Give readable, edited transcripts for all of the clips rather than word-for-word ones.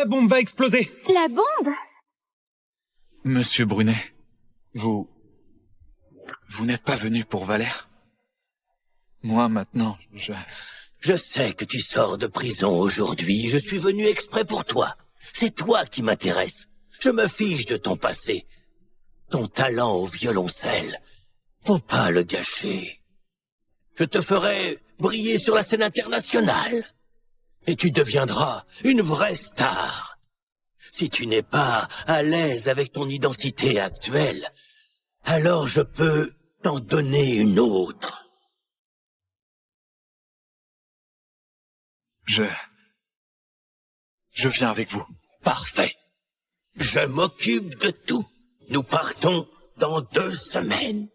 La bombe va exploser. La bombe? Monsieur Brunet, vous n'êtes pas venu pour Valère? Moi, maintenant, Je sais que tu sors de prison aujourd'hui. Je suis venu exprès pour toi. C'est toi qui m'intéresse. Je me fiche de ton passé. Ton talent au violoncelle, faut pas le gâcher. Je te ferai briller sur la scène internationale. Et tu deviendras une vraie star. Si tu n'es pas à l'aise avec ton identité actuelle, alors je peux t'en donner une autre. Je viens avec vous. Parfait. Je m'occupe de tout. Nous partons dans 2 semaines.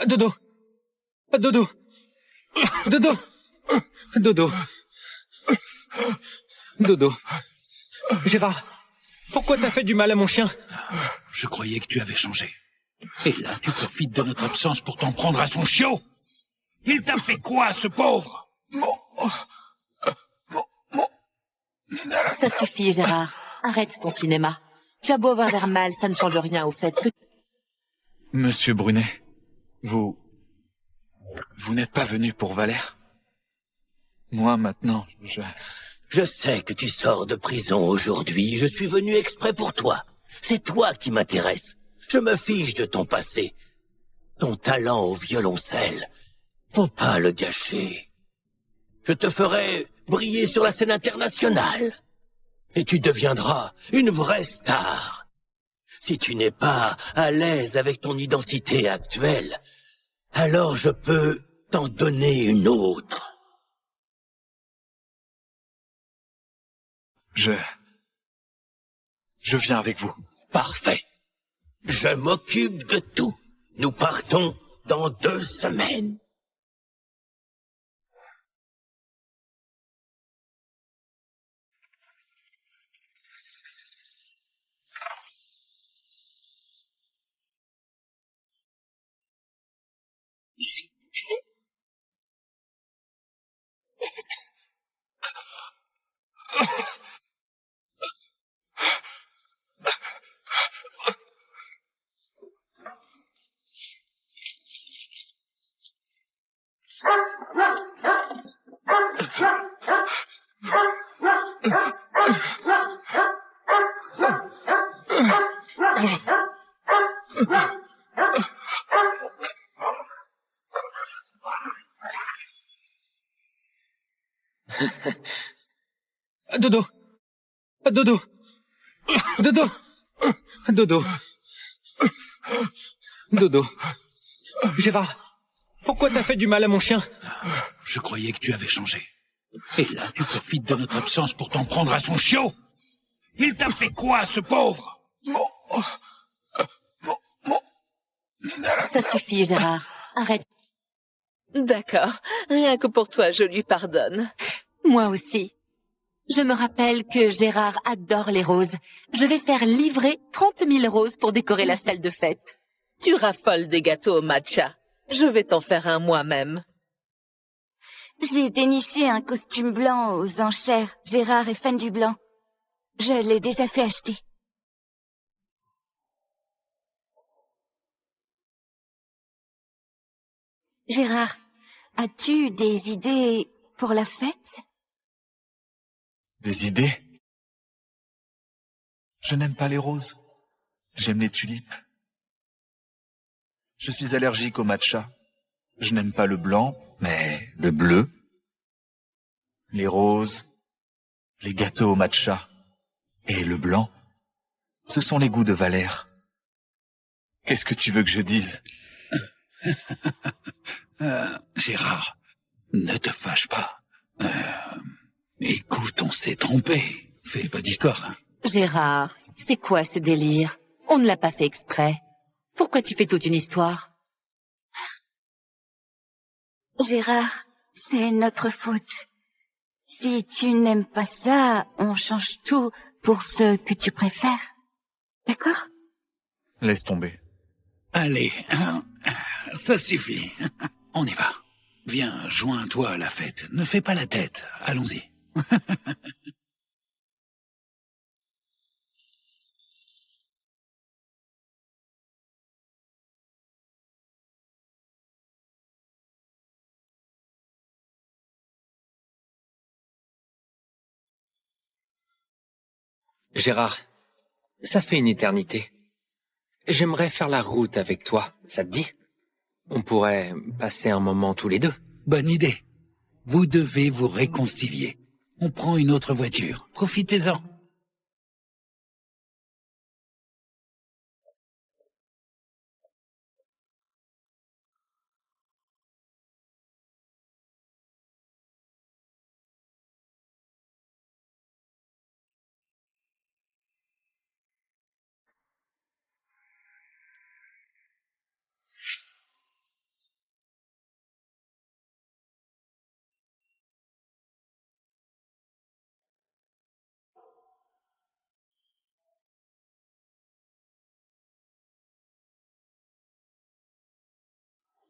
Dodo. Dodo. Dodo. Dodo. Dodo. Gérard, pourquoi t'as fait du mal à mon chien? Je croyais que tu avais changé. Et là, tu profites de notre absence pour t'en prendre à son chiot. Il t'a fait quoi, ce pauvre? Ça suffit, Gérard. Arrête ton cinéma. Tu as beau avoir l'air mal, ça ne change rien au fait que... Monsieur Brunet, vous n'êtes pas venu pour Valère? Moi, maintenant, Je sais que tu sors de prison aujourd'hui. Je suis venu exprès pour toi. C'est toi qui m'intéresse. Je me fiche de ton passé. Ton talent au violoncelle, faut pas le gâcher. Je te ferai briller sur la scène internationale. Et tu deviendras une vraie star. Si tu n'es pas à l'aise avec ton identité actuelle, alors je peux t'en donner une autre. Je viens avec vous. Parfait. Je m'occupe de tout. Nous partons dans 2 semaines. Dodo. Dodo. Dodo. Dodo. Dodo. Gérard, pourquoi t'as fait du mal à mon chien? Je croyais que tu avais changé. Et là, tu profites de notre absence pour t'en prendre à son chiot. Il t'a fait quoi, ce pauvre? Ça suffit, Gérard. Arrête. D'accord. Rien que pour toi, je lui pardonne. Moi aussi. Je me rappelle que Gérard adore les roses. Je vais faire livrer 30 000 roses pour décorer la salle de fête. Tu raffoles des gâteaux au matcha. Je vais t'en faire un moi-même. J'ai déniché un costume blanc aux enchères. Gérard est fan du blanc. Je l'ai déjà fait acheter. Gérard, as-tu des idées pour la fête? Des idées? Je n'aime pas les roses. J'aime les tulipes. Je suis allergique au matcha. Je n'aime pas le blanc, mais le bleu, les roses, les gâteaux au matcha et le blanc, ce sont les goûts de Valère. Qu'est-ce que tu veux que je dise? Gérard, ne te fâche pas. Écoute, on s'est trompé. Fais pas d'histoire, hein. Gérard, c'est quoi ce délire? On ne l'a pas fait exprès. Pourquoi tu fais toute une histoire? Gérard, c'est notre faute. Si tu n'aimes pas ça, on change tout pour ce que tu préfères. D'accord? Laisse tomber. Allez, ça suffit. On y va. Viens, joins-toi à la fête. Ne fais pas la tête. Allons-y. Gérard, ça fait une éternité. J'aimerais faire la route avec toi, ça te dit? On pourrait passer un moment tous les deux. Bonne idée. Vous devez vous réconcilier. On prend une autre voiture. Profitez-en.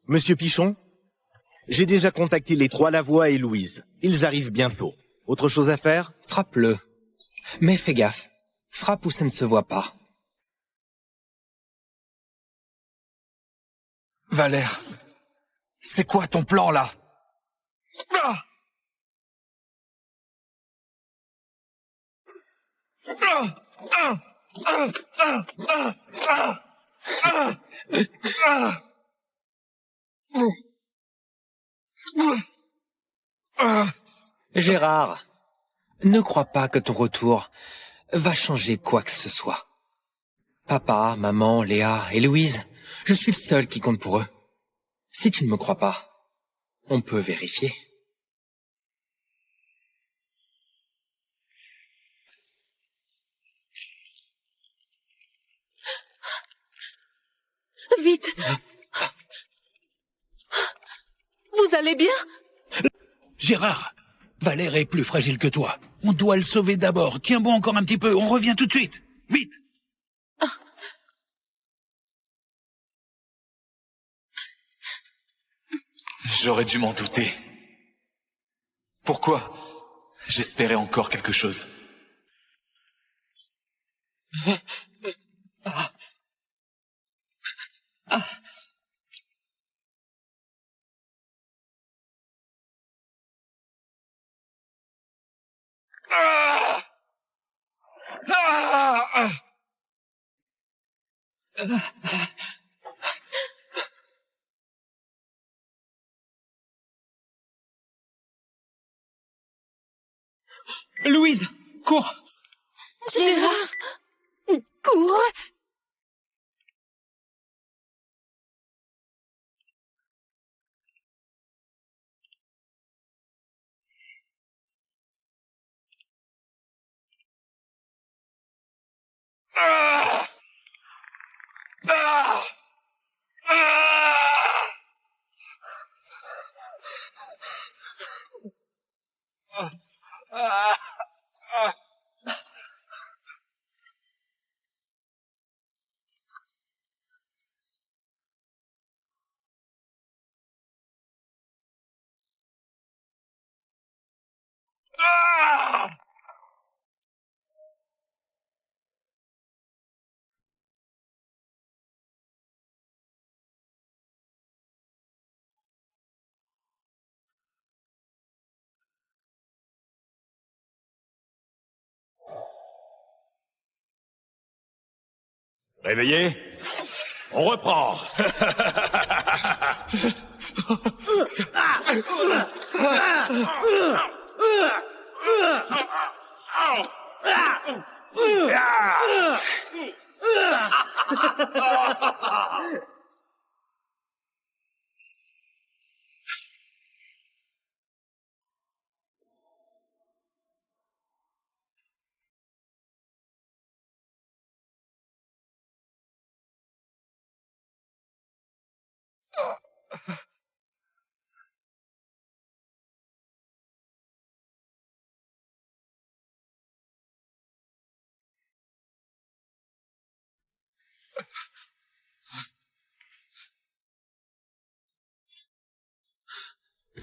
Monsieur Pichon, j'ai déjà contacté les trois Lavoie et Louise. Ils arrivent bientôt. Autre chose à faire? Frappe-le. Mais fais gaffe. Frappe où ça ne se voit pas. Valère, c'est quoi ton plan, là? Ah! Ah! Ah! Ah! Ah! Ah! Ah! Ah! Ah! Gérard, ne crois pas que ton retour va changer quoi que ce soit. Papa, maman, Léa et Louise, je suis le seul qui compte pour eux. Si tu ne me crois pas, on peut vérifier. Vite! Vous allez bien? Gérard, Valère est plus fragile que toi. On doit le sauver d'abord. Tiens bon encore un petit peu. On revient tout de suite. Vite! J'aurais dû m'en douter. Pourquoi? J'espérais encore quelque chose. Louise, cours! Gérard! Cours! Réveillé? On reprend.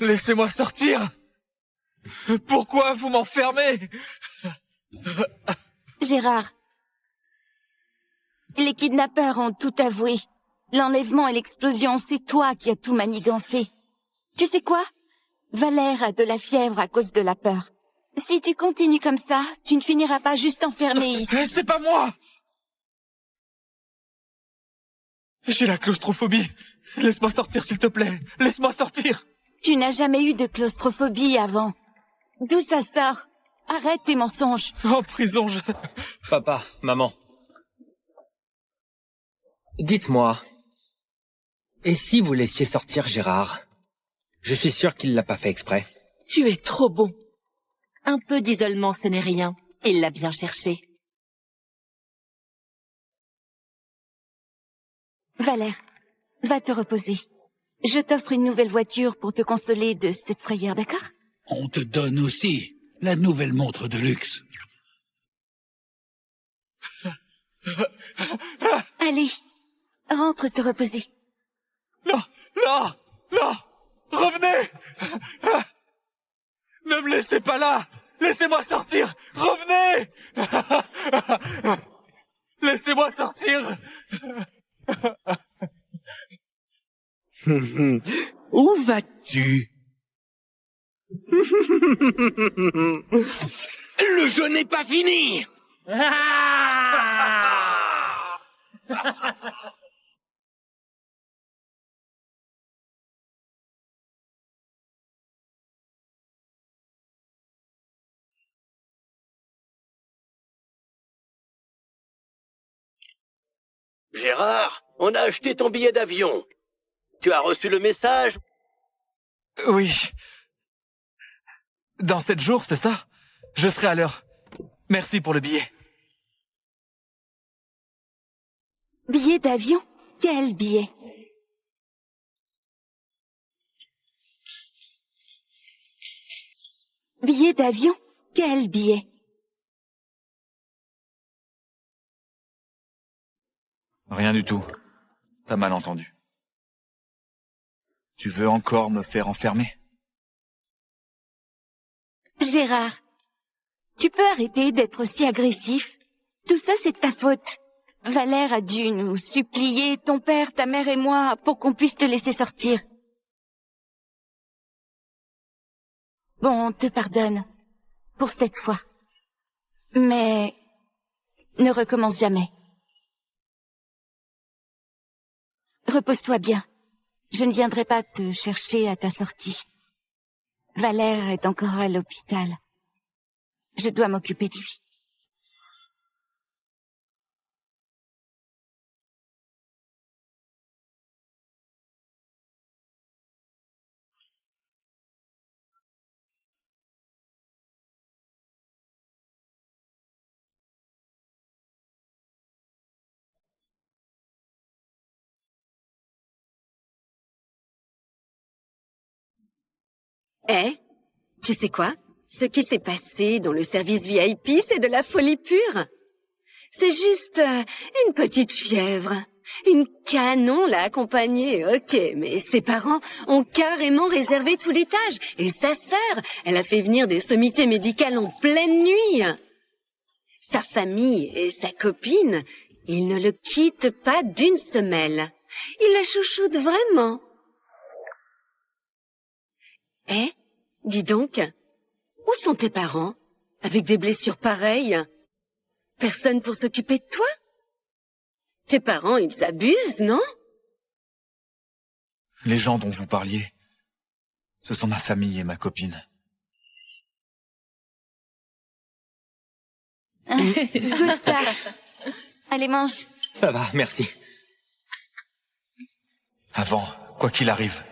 Laissez-moi sortir! Pourquoi vous m'enfermez? Gérard, les kidnappeurs ont tout avoué. L'enlèvement et l'explosion, c'est toi qui as tout manigancé. Tu sais quoi? Valère a de la fièvre à cause de la peur. Si tu continues comme ça, tu ne finiras pas juste enfermé ici. C'est pas moi! J'ai la claustrophobie. Laisse-moi sortir, s'il te plaît. Laisse-moi sortir. Tu n'as jamais eu de claustrophobie avant. D'où ça sort? Arrête tes mensonges. En prison, je... Papa, maman. Dites-moi, et si vous laissiez sortir Gérard? Je suis sûr qu'il l'a pas fait exprès. Tu es trop bon. Un peu d'isolement, ce n'est rien. Il l'a bien cherché. Valère, va te reposer. Je t'offre une nouvelle voiture pour te consoler de cette frayeur, d'accord? On te donne aussi la nouvelle montre de luxe. Allez, rentre te reposer. Non, non, non! Revenez! Ne me laissez pas là! Laissez-moi sortir! Revenez! Laissez-moi sortir! Où vas-tu? Le jeu n'est pas fini! Gérard, on a acheté ton billet d'avion. Tu as reçu le message? Oui. Dans 7 jours, c'est ça? Je serai à l'heure. Merci pour le billet. Billet d'avion? Quel billet? Billet d'avion? Quel billet? Rien du tout. T'as mal entendu. Tu veux encore me faire enfermer? Gérard, tu peux arrêter d'être aussi agressif? Tout ça, c'est de ta faute. Valère a dû nous supplier, ton père, ta mère et moi, pour qu'on puisse te laisser sortir. Bon, on te pardonne. Pour cette fois. Mais ne recommence jamais. Repose-toi bien. Je ne viendrai pas te chercher à ta sortie. Valère est encore à l'hôpital. Je dois m'occuper de lui. Eh, tu sais quoi? Ce qui s'est passé dans le service VIP, c'est de la folie pure. C'est juste une petite fièvre. Une canon l'a accompagnée, ok, mais ses parents ont carrément réservé tout l'étage. Et sa sœur, elle a fait venir des sommités médicales en pleine nuit. Sa famille et sa copine, ils ne le quittent pas d'une semelle. Ils la chouchoutent vraiment. Eh, dis donc, où sont tes parents, avec des blessures pareilles? Personne pour s'occuper de toi? Tes parents, ils abusent, non? Les gens dont vous parliez, ce sont ma famille et ma copine. Goûte ça. Allez, mange. Ça va, merci. Avant, quoi qu'il arrive,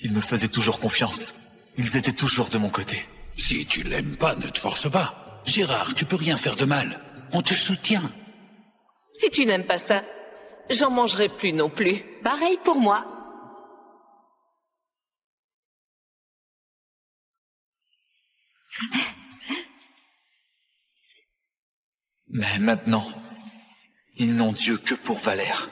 ils me faisaient toujours confiance. Ils étaient toujours de mon côté. Si tu l'aimes pas, ne te force pas. Gérard, tu peux rien faire de mal. On te soutient. Si tu n'aimes pas ça, j'en mangerai plus non plus. Pareil pour moi. Mais maintenant, ils n'ont Dieu que pour Valère.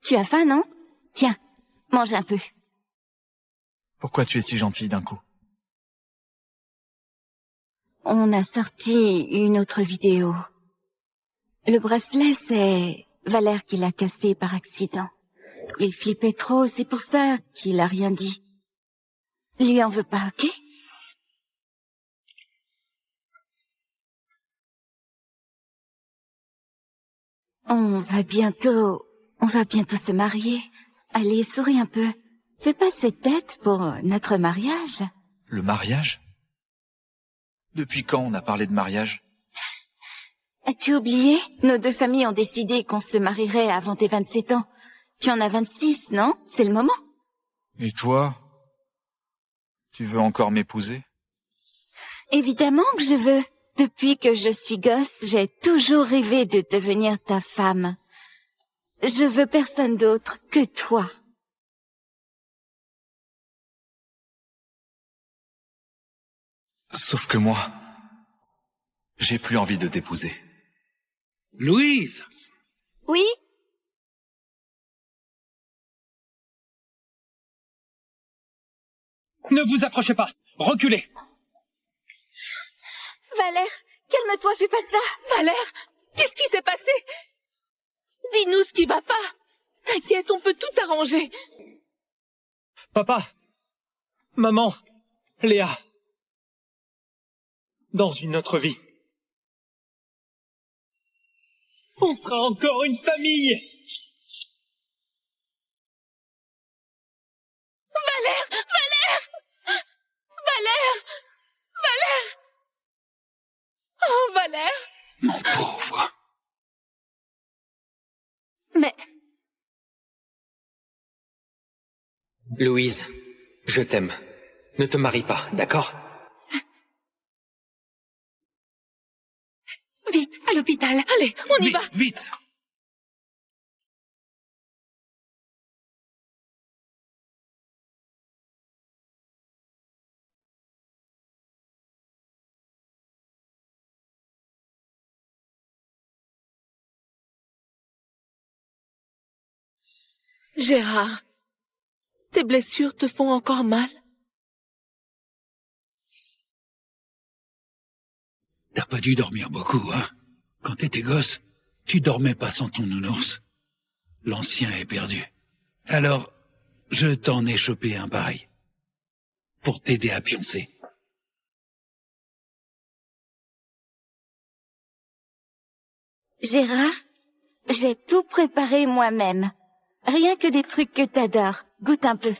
Tu as faim, non? Tiens, mange un peu. Pourquoi tu es si gentil d'un coup? On a sorti une autre vidéo. Le bracelet, c'est Valère qui l'a cassé par accident. Il flippait trop, c'est pour ça qu'il a rien dit. Lui en veut pas, ok? On va bientôt se marier. Allez, souris un peu. Fais pas cette tête pour notre mariage. Le mariage? Depuis quand on a parlé de mariage? As-tu oublié? Nos deux familles ont décidé qu'on se marierait avant tes 27 ans. Tu en as 26, non? C'est le moment. Et toi? Tu veux encore m'épouser? Évidemment que je veux. Depuis que je suis gosse, j'ai toujours rêvé de devenir ta femme. Je veux personne d'autre que toi. Sauf que moi, j'ai plus envie de t'épouser. Louise! Oui? Ne vous approchez pas. Reculez. Valère, calme-toi, fais pas ça. Valère, qu'est-ce qui s'est passé? Dis-nous ce qui va pas. T'inquiète, on peut tout arranger. Papa, maman, Léa. Dans une autre vie, on sera encore une famille. Valère, Valère, Valère, Valère. Oh, Valère. Mon pauvre. Mais... Louise, je t'aime. Ne te marie pas, d'accord? Vite, à l'hôpital. Allez, on y va. Vite. Gérard, tes blessures te font encore mal? T'as pas dû dormir beaucoup, hein? Quand t'étais gosse, tu dormais pas sans ton nounours. L'ancien est perdu. Alors, je t'en ai chopé un pareil. Pour t'aider à pioncer. Gérard, j'ai tout préparé moi-même. Rien que des trucs que t'adores. Goûte un peu.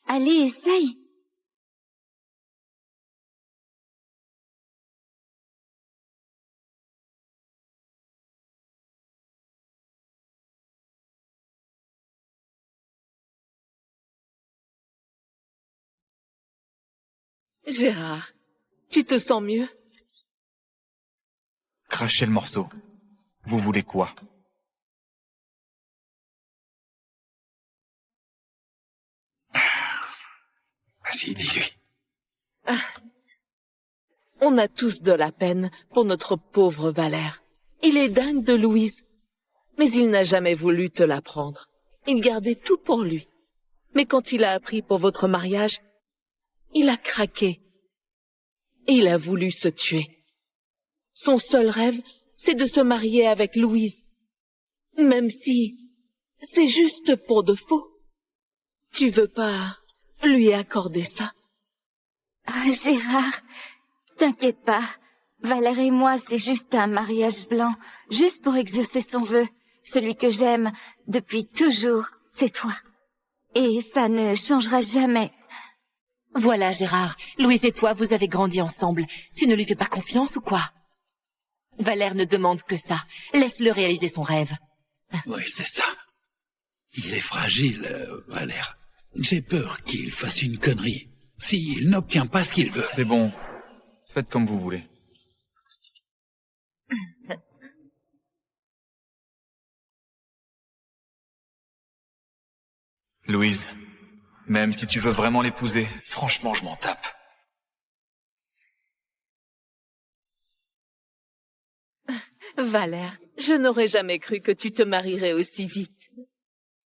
Allez, essaye. Gérard, tu te sens mieux? Crachez le morceau. Vous voulez quoi? Vas-y, dis-lui. On a tous de la peine pour notre pauvre Valère. Il est dingue de Louise. Mais il n'a jamais voulu te l'apprendre. Il gardait tout pour lui. Mais quand il a appris pour votre mariage, il a craqué. Et il a voulu se tuer. Son seul rêve, c'est de se marier avec Louise. Même si c'est juste pour de faux. Tu veux pas lui accorder ça. Ah, Gérard, t'inquiète pas. Valère et moi, c'est juste un mariage blanc, juste pour exaucer son vœu. Celui que j'aime depuis toujours, c'est toi. Et ça ne changera jamais. Voilà, Gérard. Louise et toi, vous avez grandi ensemble. Tu ne lui fais pas confiance ou quoi? Valère ne demande que ça. Laisse-le réaliser son rêve. Oui, c'est ça. Il est fragile, Valère. J'ai peur qu'il fasse une connerie. S'il n'obtient pas ce qu'il veut. C'est bon. Faites comme vous voulez. Louise, même si tu veux vraiment l'épouser, franchement, je m'en tape. Valère, je n'aurais jamais cru que tu te marierais aussi vite.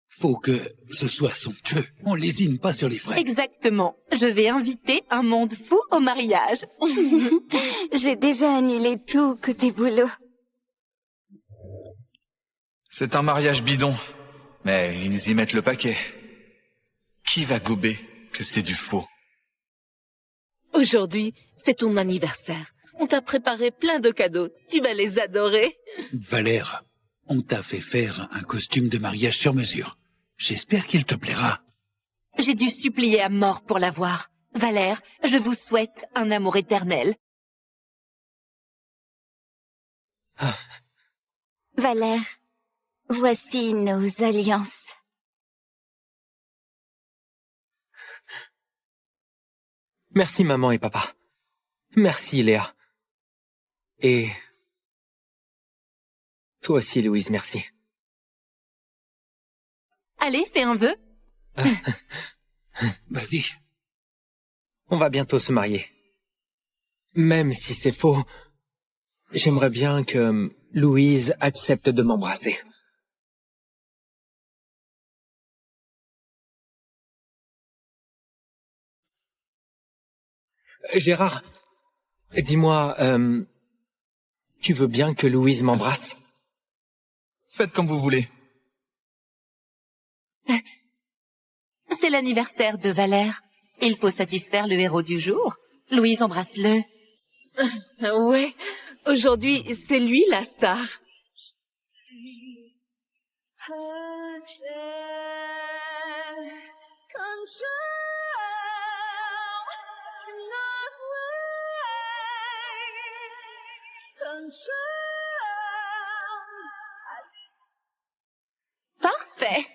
Faut que ce soit somptueux. On lésine pas sur les frais. Exactement. Je vais inviter un monde fou au mariage. J'ai déjà annulé tout côté boulot. C'est un mariage bidon, mais ils y mettent le paquet. Qui va gober que c'est du faux? Aujourd'hui, c'est ton anniversaire. On t'a préparé plein de cadeaux. Tu vas les adorer. Valère, on t'a fait faire un costume de mariage sur mesure. J'espère qu'il te plaira. J'ai dû supplier à mort pour l'avoir. Valère, je vous souhaite un amour éternel. Valère, voici nos alliances. Merci maman et papa. Merci Léa. Et... toi aussi Louise, merci. Allez, fais un vœu. Vas-y. On va bientôt se marier. Même si c'est faux, j'aimerais bien que Louise accepte de m'embrasser. Gérard, dis-moi, tu veux bien que Louise m'embrasse? Faites comme vous voulez. C'est l'anniversaire de Valère. Il faut satisfaire le héros du jour. Louise, embrasse-le. Ouais, aujourd'hui, c'est lui la star. Parfait.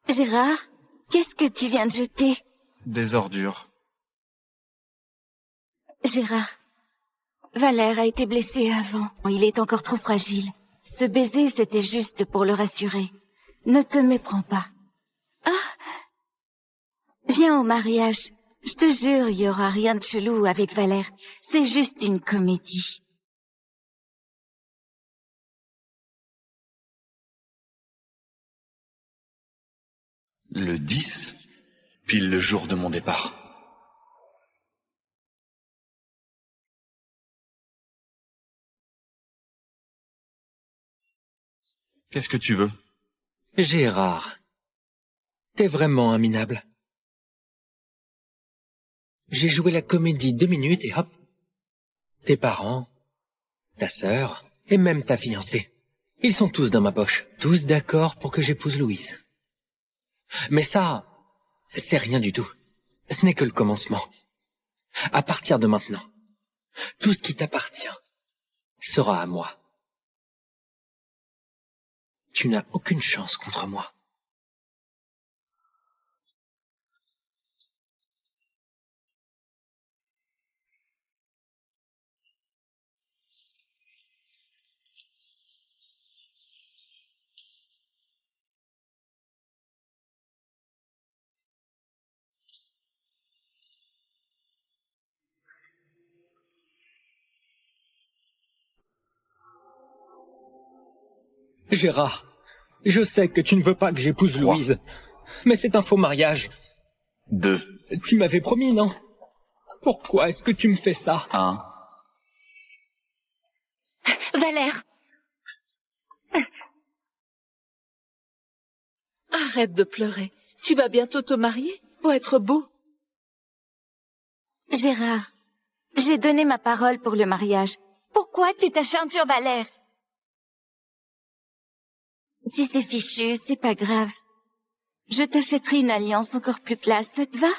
Gérard, qu'est-ce que tu viens de jeter? Des ordures. Gérard, Valère a été blessé avant. Il est encore trop fragile. Ce baiser, c'était juste pour le rassurer. Ne te méprends pas. Ah! Viens au mariage. Je te jure, il y aura rien de chelou avec Valère. C'est juste une comédie. Le 10, pile le jour de mon départ. Qu'est-ce que tu veux? Gérard, t'es vraiment un minable. J'ai joué la comédie 2 minutes et hop, tes parents, ta sœur et même ta fiancée, ils sont tous dans ma poche, tous d'accord pour que j'épouse Louise. Mais ça, c'est rien du tout. Ce n'est que le commencement. À partir de maintenant, tout ce qui t'appartient sera à moi. Tu n'as aucune chance contre moi. Gérard, je sais que tu ne veux pas que j'épouse Louise, mais c'est un faux mariage. 2. Tu m'avais promis, non? Pourquoi est-ce que tu me fais ça? 1. Valère! Arrête de pleurer. Tu vas bientôt te marier. Faut être beau. Gérard, j'ai donné ma parole pour le mariage. Pourquoi tu t'acharnes sur Valère? Si c'est fichu, c'est pas grave. Je t'achèterai une alliance encore plus classe, ça te va?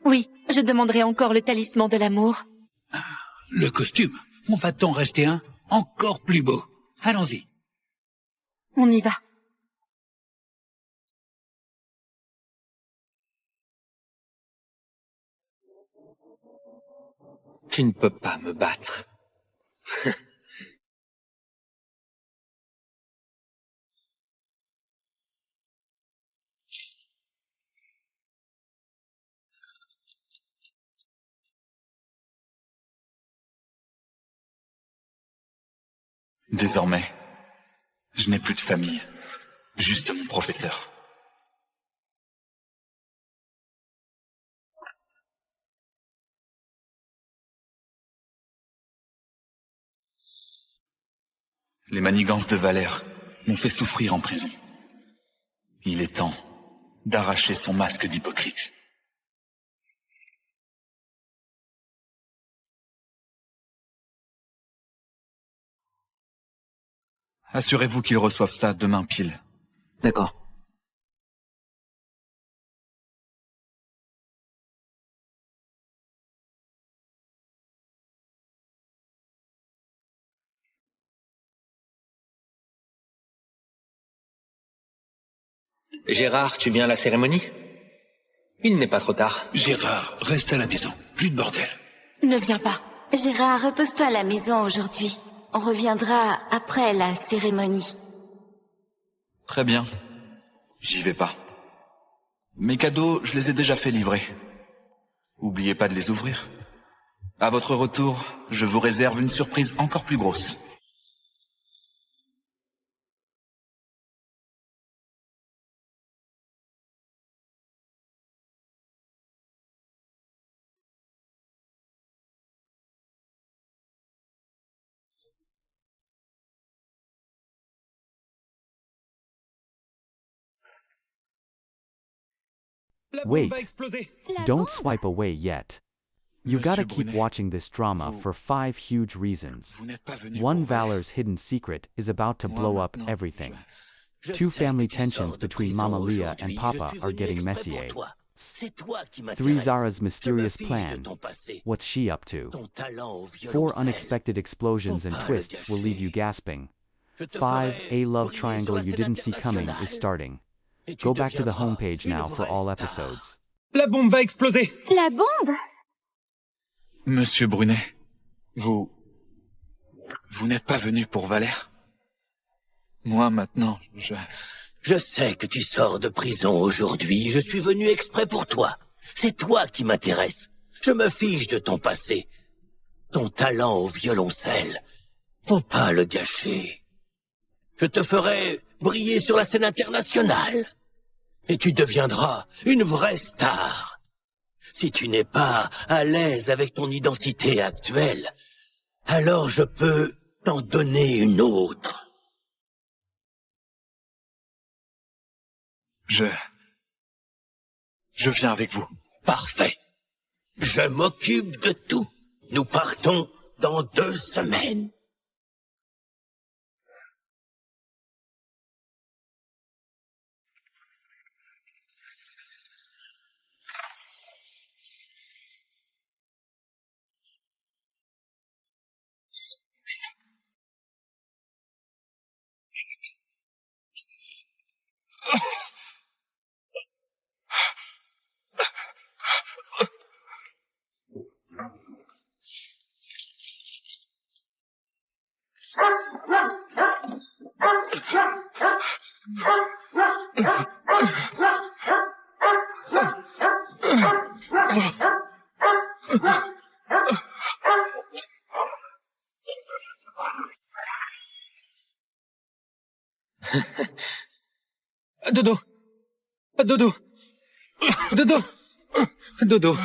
Oui, je demanderai encore le talisman de l'amour. Le costume. On va t'en rester un encore plus beau. Allons-y. On y va. Tu ne peux pas me battre. Désormais, je n'ai plus de famille. Juste mon professeur. Les manigances de Valère m'ont fait souffrir en prison. Il est temps d'arracher son masque d'hypocrite. Assurez-vous qu'ils reçoivent ça demain pile. D'accord. Gérard, tu viens à la cérémonie? Il n'est pas trop tard. Gérard, reste à la maison. Plus de bordel. Ne viens pas. Gérard, repose-toi à la maison aujourd'hui. On reviendra après la cérémonie. Très bien. J'y vais pas. Mes cadeaux, je les ai déjà fait livrer. Oubliez pas de les ouvrir. À votre retour, je vous réserve une surprise encore plus grosse. Wait, don't swipe away yet. You gotta keep watching this drama for 5 huge reasons. 1, Valor's hidden secret is about to blow up everything. 2, family tensions between Mama Leah and Papa are getting messier. 3, Zara's mysterious plan. What's she up to? 4, unexpected explosions and twists will leave you gasping. 5, a love triangle you didn't see coming is starting. Go back to the homepage now for all episodes. La bombe va exploser! La bombe? Monsieur Brunet, vous n'êtes pas venu pour Valère? Moi, maintenant, Je sais que tu sors de prison aujourd'hui, je suis venu exprès pour toi. C'est toi qui m'intéresse. Je me fiche de ton passé. Ton talent au violoncelle, faut pas le gâcher. Je te ferai briller sur la scène internationale. Et tu deviendras une vraie star. Si tu n'es pas à l'aise avec ton identité actuelle, alors je peux t'en donner une autre. Je viens avec vous. Parfait. Je m'occupe de tout. Nous partons dans 2 semaines. Dodo! Dodo!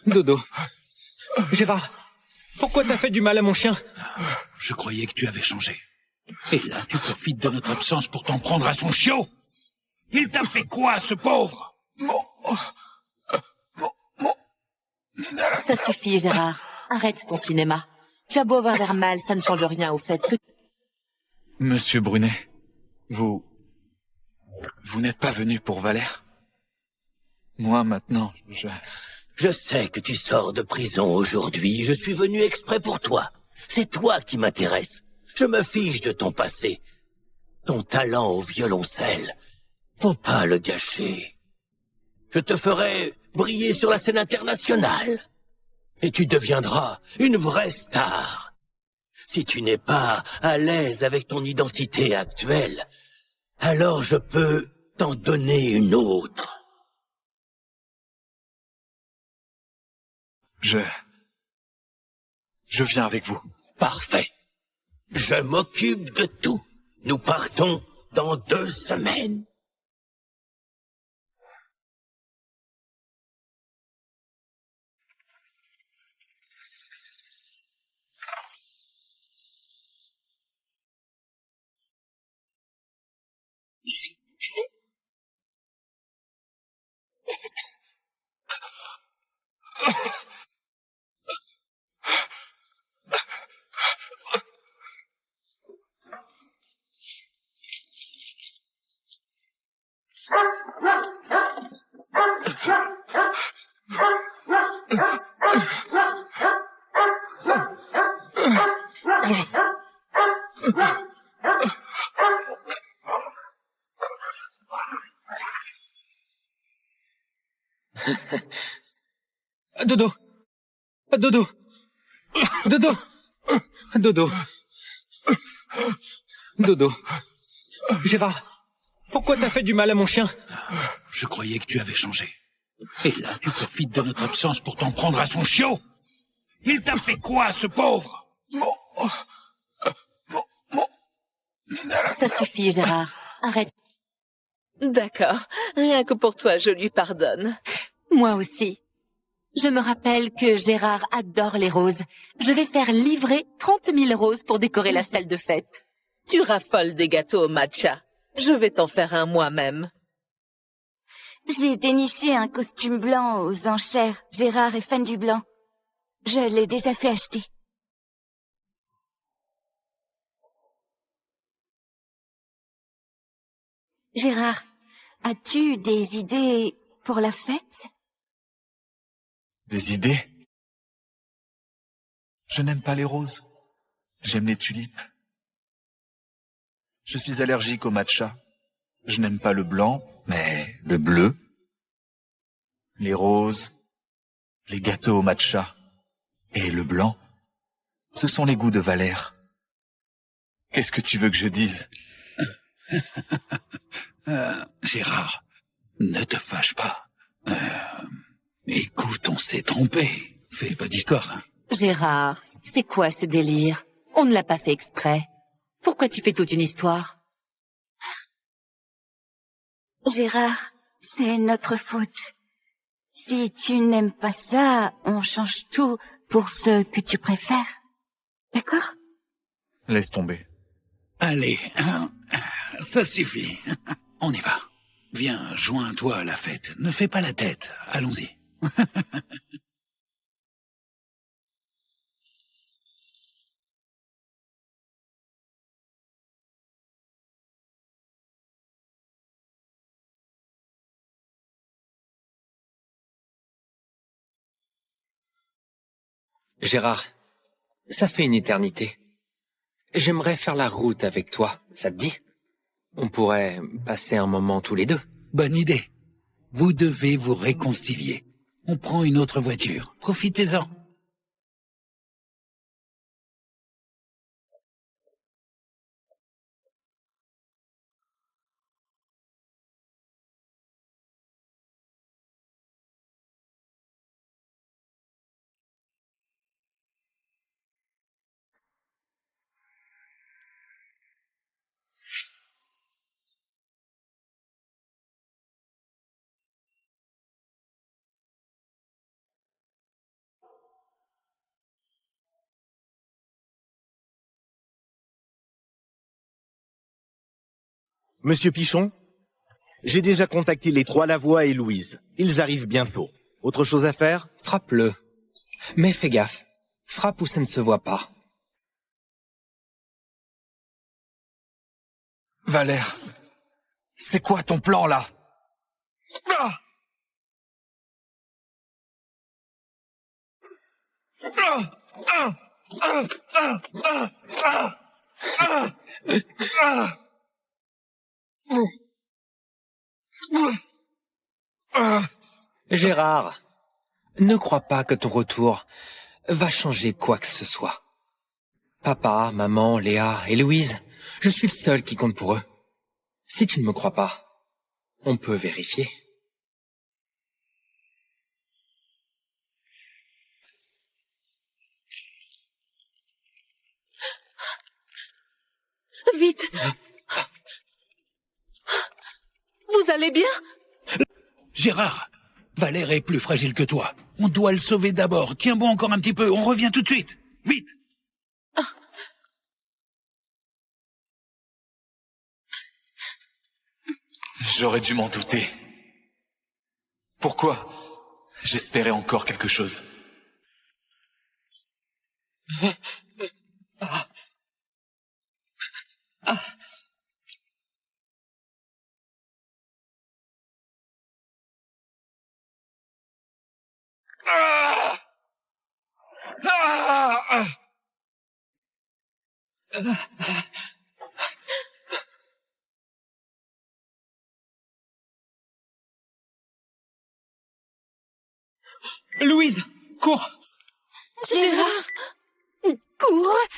Dodo! Gérard, pourquoi t'as fait du mal à mon chien? Je croyais que tu avais changé. Et là, tu profites de notre absence pour t'en prendre à son chiot? Il t'a fait quoi, ce pauvre? Ça suffit, Gérard. Arrête ton cinéma. Tu as beau avoir l'air mal, ça ne change rien au fait que... Monsieur Brunet, vous n'êtes pas venu pour Valère? Moi, maintenant, Je sais que tu sors de prison aujourd'hui. Je suis venu exprès pour toi. C'est toi qui m'intéresse. Je me fiche de ton passé. Ton talent au violoncelle, faut pas le gâcher. Je te ferai briller sur la scène internationale. Et tu deviendras une vraie star. Si tu n'es pas à l'aise avec ton identité actuelle, alors je peux t'en donner une autre. Je viens avec vous. Parfait. Je m'occupe de tout. Nous partons dans 2 semaines. Dodo! Dodo! Dodo! Dodo! Dodo! Gérard, pourquoi t'as fait du mal à mon chien? Je croyais que tu avais changé. Et là, tu profites de notre absence pour t'en prendre à son chiot? Il t'a fait quoi, ce pauvre? Ça suffit, Gérard. Arrête. D'accord. Rien que pour toi, je lui pardonne. Moi aussi. Je me rappelle que Gérard adore les roses. Je vais faire livrer 30 000 roses pour décorer la salle de fête. Tu raffoles des gâteaux au matcha. Je vais t'en faire un moi-même. J'ai déniché un costume blanc aux enchères. Gérard est fan du blanc. Je l'ai déjà fait acheter. Gérard, as-tu des idées pour la fête? Des idées? Je n'aime pas les roses. J'aime les tulipes. Je suis allergique au matcha. Je n'aime pas le blanc, mais le bleu. Les roses, les gâteaux au matcha et le blanc, ce sont les goûts de Valère. Qu'est-ce que tu veux que je dise? Gérard, ne te fâche pas. Écoute, on s'est trompé. Fais pas d'histoire, hein. Gérard, c'est quoi ce délire? On ne l'a pas fait exprès. Pourquoi tu fais toute une histoire? Gérard, c'est notre faute. Si tu n'aimes pas ça, on change tout pour ce que tu préfères. D'accord? Laisse tomber. Allez, ça suffit. On y va. Viens, joins-toi à la fête. Ne fais pas la tête. Allons-y. Gérard, ça fait une éternité. J'aimerais faire la route avec toi, ça te dit? On pourrait passer un moment tous les deux. Bonne idée. Vous devez vous réconcilier. On prend une autre voiture. Profitez-en. Monsieur Pichon, j'ai déjà contacté les trois Lavoie et Louise. Ils arrivent bientôt. Autre chose à faire? Frappe-le. Mais fais gaffe. Frappe où ça ne se voit pas. Valère, c'est quoi ton plan, là? Gérard, ne crois pas que ton retour va changer quoi que ce soit. Papa, maman, Léa et Louise, je suis le seul qui compte pour eux. Si tu ne me crois pas, on peut vérifier. Vite! Vous allez bien? Gérard, Valère est plus fragile que toi. On doit le sauver d'abord. Tiens bon encore un petit peu, on revient tout de suite. Vite! J'aurais dû m'en douter. Pourquoi? J'espérais encore quelque chose. Louise, cours! Gérard! Cours!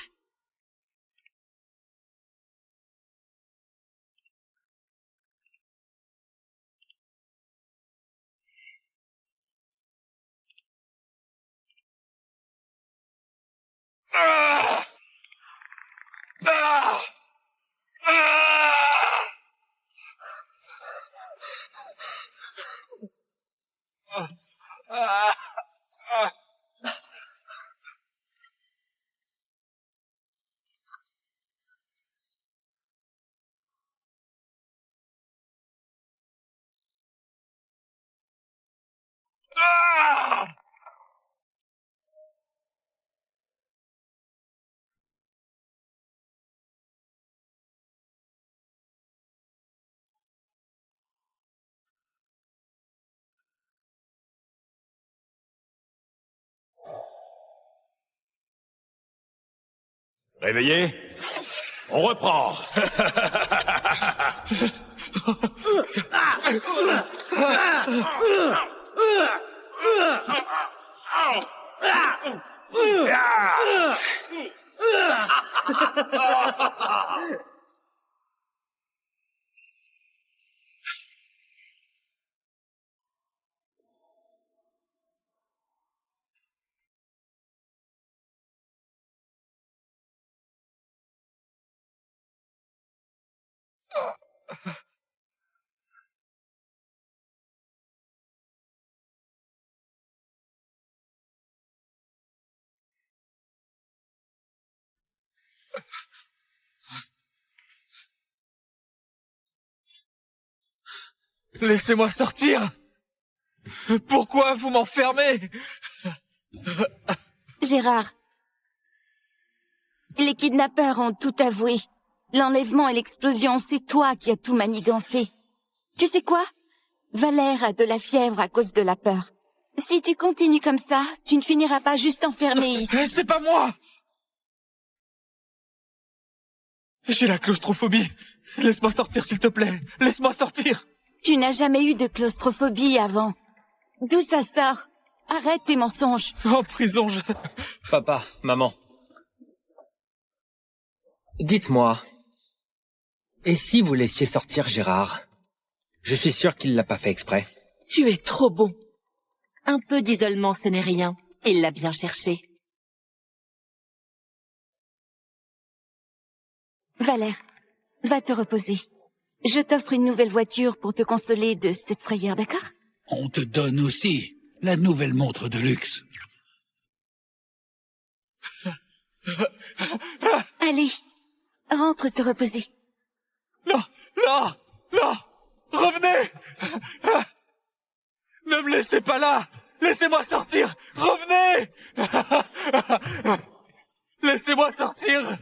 Réveillé? On reprend. Laissez-moi sortir! Pourquoi vous m'enfermez? Gérard, les kidnappeurs ont tout avoué. L'enlèvement et l'explosion, c'est toi qui as tout manigancé. Tu sais quoi? Valère a de la fièvre à cause de la peur. Si tu continues comme ça, tu ne finiras pas juste enfermé ici. C'est pas moi! J'ai la claustrophobie. Laisse-moi sortir, s'il te plaît. Laisse-moi sortir. Tu n'as jamais eu de claustrophobie avant. D'où ça sort? Arrête tes mensonges. En prison, je... Papa, maman. Dites-moi, et si vous laissiez sortir Gérard? Je suis sûr qu'il l'a pas fait exprès. Tu es trop bon. Un peu d'isolement, ce n'est rien. Il l'a bien cherché. Valère, va te reposer. Je t'offre une nouvelle voiture pour te consoler de cette frayeur, d'accord? On te donne aussi la nouvelle montre de luxe. Allez, rentre te reposer. Non, non, non! Revenez! Ne me laissez pas là! Laissez-moi sortir! Revenez! Laissez-moi sortir!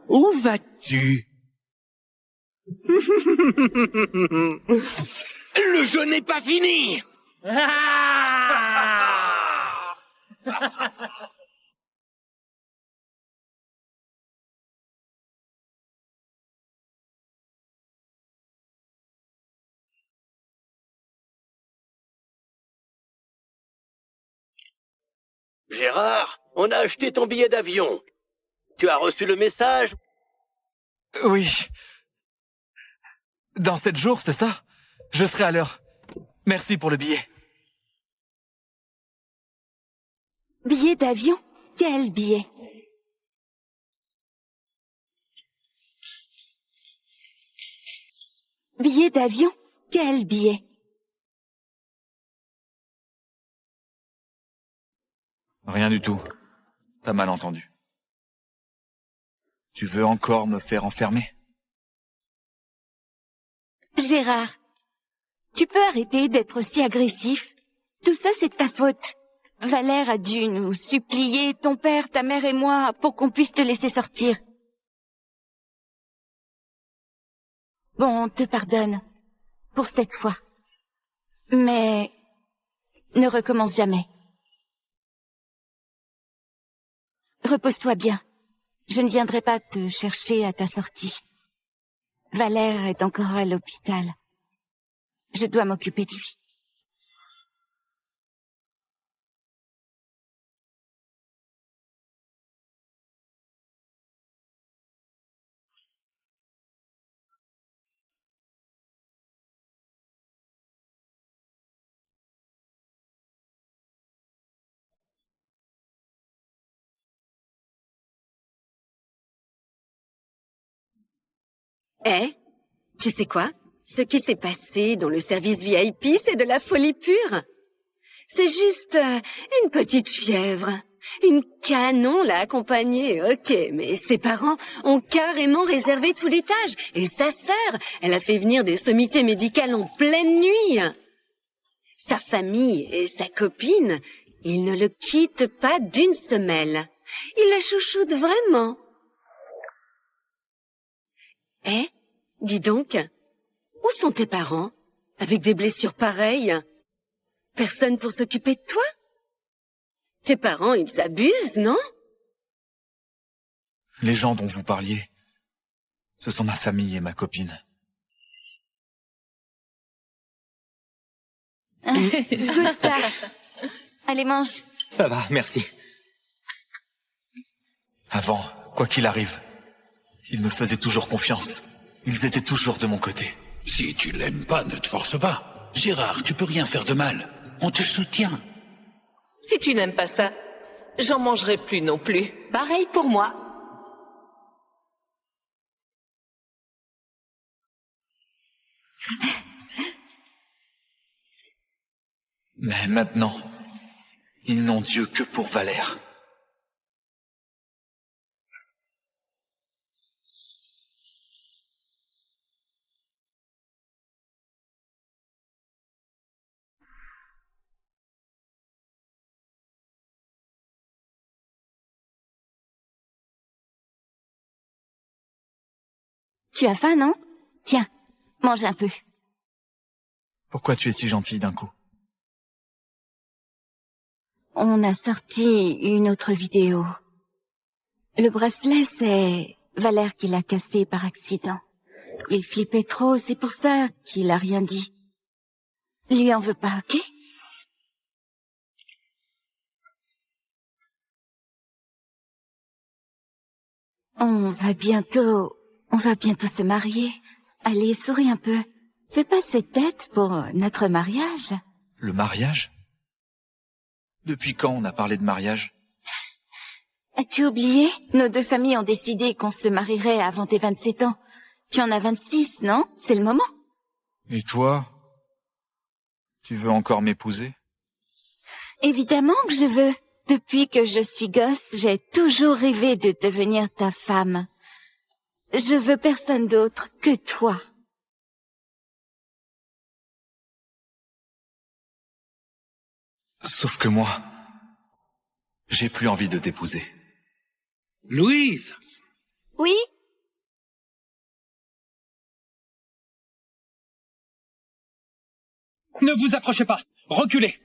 Où vas-tu? Le jeu n'est pas fini! Gérard, on a acheté ton billet d'avion. Tu as reçu le message? Oui. Dans 7 jours, c'est ça? Je serai à l'heure. Merci pour le billet. Billet d'avion? Quel billet? Billet d'avion? Quel billet? Rien du tout. T'as mal entendu. Tu veux encore me faire enfermer? Gérard, tu peux arrêter d'être aussi agressif? Tout ça, c'est de ta faute. Valère a dû nous supplier, ton père, ta mère et moi, pour qu'on puisse te laisser sortir. Bon, on te pardonne. Pour cette fois. Mais ne recommence jamais. Repose-toi bien. Je ne viendrai pas te chercher à ta sortie. Valère est encore à l'hôpital. Je dois m'occuper de lui. Eh, tu sais quoi? Ce qui s'est passé dans le service VIP, c'est de la folie pure. C'est juste une petite fièvre. Une canon l'a accompagnée, ok, mais ses parents ont carrément réservé tout l'étage. Et sa sœur, elle a fait venir des sommités médicales en pleine nuit. Sa famille et sa copine, ils ne le quittent pas d'une semelle. Ils la chouchoutent vraiment. Eh, dis donc, où sont tes parents, avec des blessures pareilles? Personne pour s'occuper de toi? Tes parents, ils abusent, non? Les gens dont vous parliez, ce sont ma famille et ma copine. Goûte ça. Allez, mange. Ça va, merci. Avant, quoi qu'il arrive, ils me faisaient toujours confiance. Ils étaient toujours de mon côté. Si tu l'aimes pas, ne te force pas. Gérard, tu peux rien faire de mal. On te soutient. Si tu n'aimes pas ça, j'en mangerai plus non plus. Pareil pour moi. Mais maintenant, ils n'ont Dieu que pour Valère. Tu as faim, non? Tiens, mange un peu. Pourquoi tu es si gentille d'un coup? On a sorti une autre vidéo. Le bracelet, c'est Valère qui l'a cassé par accident. Il flippait trop, c'est pour ça qu'il a rien dit. Lui en veux pas, ok? On va bientôt se marier. Allez, souris un peu. Fais pas cette tête pour notre mariage. Le mariage? Depuis quand on a parlé de mariage? As-tu oublié? Nos deux familles ont décidé qu'on se marierait avant tes 27 ans. Tu en as 26, non? C'est le moment. Et toi? Tu veux encore m'épouser? Évidemment que je veux. Depuis que je suis gosse, j'ai toujours rêvé de devenir ta femme. Je veux personne d'autre que toi. Sauf que moi, j'ai plus envie de t'épouser. Louise! Oui? Ne vous approchez pas. Reculez.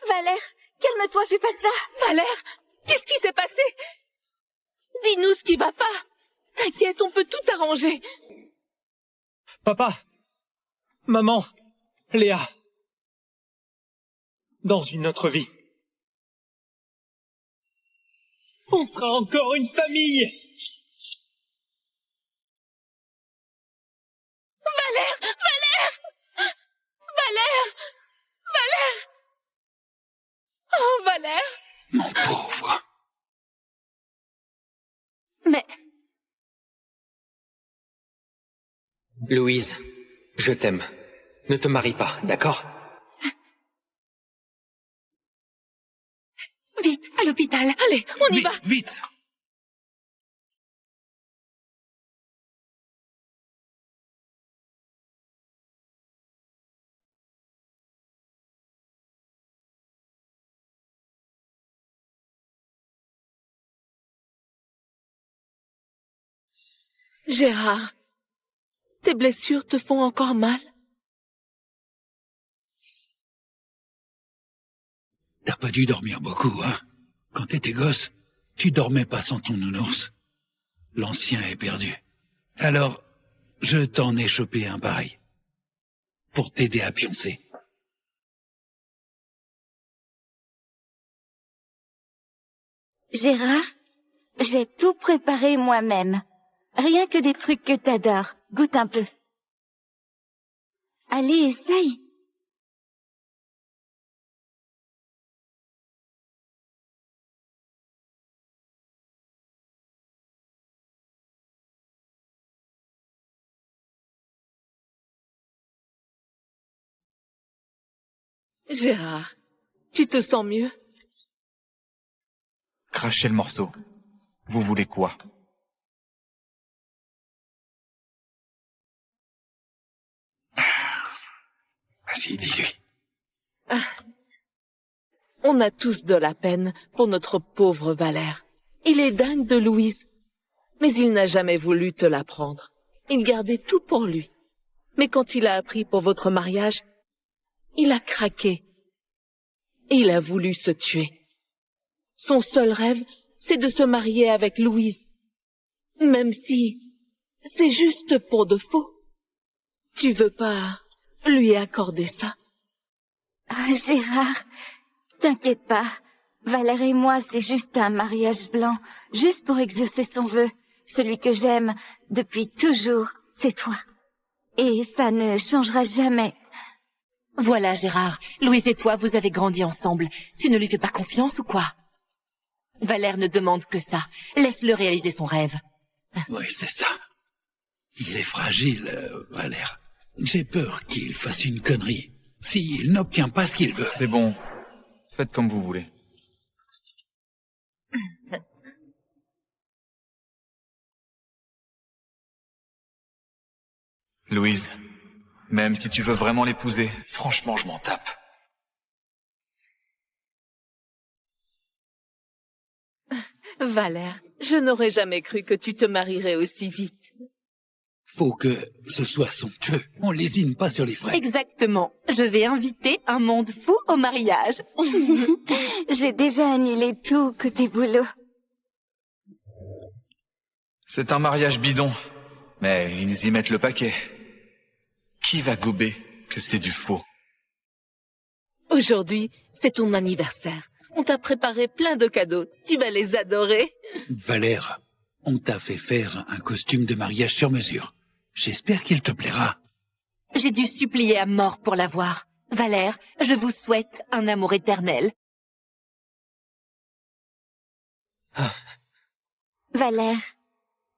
Valère, calme-toi, fais pas ça. Valère, qu'est-ce qui s'est passé? Dis-nous ce qui va pas. T'inquiète, on peut tout arranger. Papa, maman, Léa. Dans une autre vie, on sera encore une famille. Valère, Valère, Valère, Valère. Oh, Valère. Mon pauvre. Mais... Louise, je t'aime. Ne te marie pas, d'accord? Vite, à l'hôpital. Allez, on y va. Vite! Gérard, tes blessures te font encore mal? T'as pas dû dormir beaucoup, hein? Quand t'étais gosse, tu dormais pas sans ton nounours. L'ancien est perdu. Alors, je t'en ai chopé un pareil. Pour t'aider à pioncer. Gérard, j'ai tout préparé moi-même. Rien que des trucs que t'adores. Goûte un peu. Allez, essaye. Gérard, tu te sens mieux? Crachez le morceau. Vous voulez quoi? Vas-y, dis-lui. On a tous de la peine pour notre pauvre Valère. Il est dingue de Louise. Mais il n'a jamais voulu te l'apprendre. Il gardait tout pour lui. Mais quand il a appris pour votre mariage, il a craqué. Et il a voulu se tuer. Son seul rêve, c'est de se marier avec Louise. Même si c'est juste pour de faux. Tu veux pas lui accorder ça? Ah, Gérard, t'inquiète pas. Valère et moi, c'est juste un mariage blanc, juste pour exaucer son vœu. Celui que j'aime depuis toujours, c'est toi. Et ça ne changera jamais. Voilà, Gérard. Louise et toi, vous avez grandi ensemble. Tu ne lui fais pas confiance ou quoi? Valère ne demande que ça. Laisse-le réaliser son rêve. Oui, c'est ça. Il est fragile, Valère. J'ai peur qu'il fasse une connerie. S'il n'obtient pas ce qu'il veut. C'est bon. Faites comme vous voulez. Louise, même si tu veux vraiment l'épouser, franchement, je m'en tape. Valère, je n'aurais jamais cru que tu te marierais aussi vite. Faut que ce soit son queue. On lésine pas sur les frais. Exactement. Je vais inviter un monde fou au mariage. J'ai déjà annulé tout côté boulot. C'est un mariage bidon, mais ils y mettent le paquet. Qui va gober que c'est du faux? Aujourd'hui, c'est ton anniversaire. On t'a préparé plein de cadeaux. Tu vas les adorer. Valère, on t'a fait faire un costume de mariage sur mesure. J'espère qu'il te plaira. J'ai dû supplier à mort pour l'avoir. Valère, je vous souhaite un amour éternel. Valère,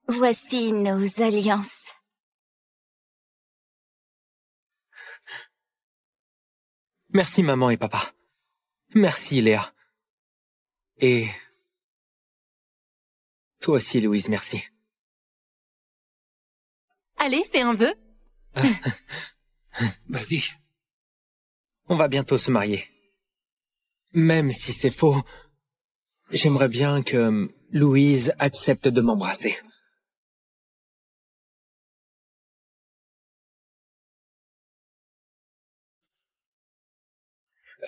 voici nos alliances. Merci maman et papa. Merci, Léa. Et... toi aussi, Louise, merci. Allez, fais un vœu. Vas-y. On va bientôt se marier. Même si c'est faux, j'aimerais bien que Louise accepte de m'embrasser.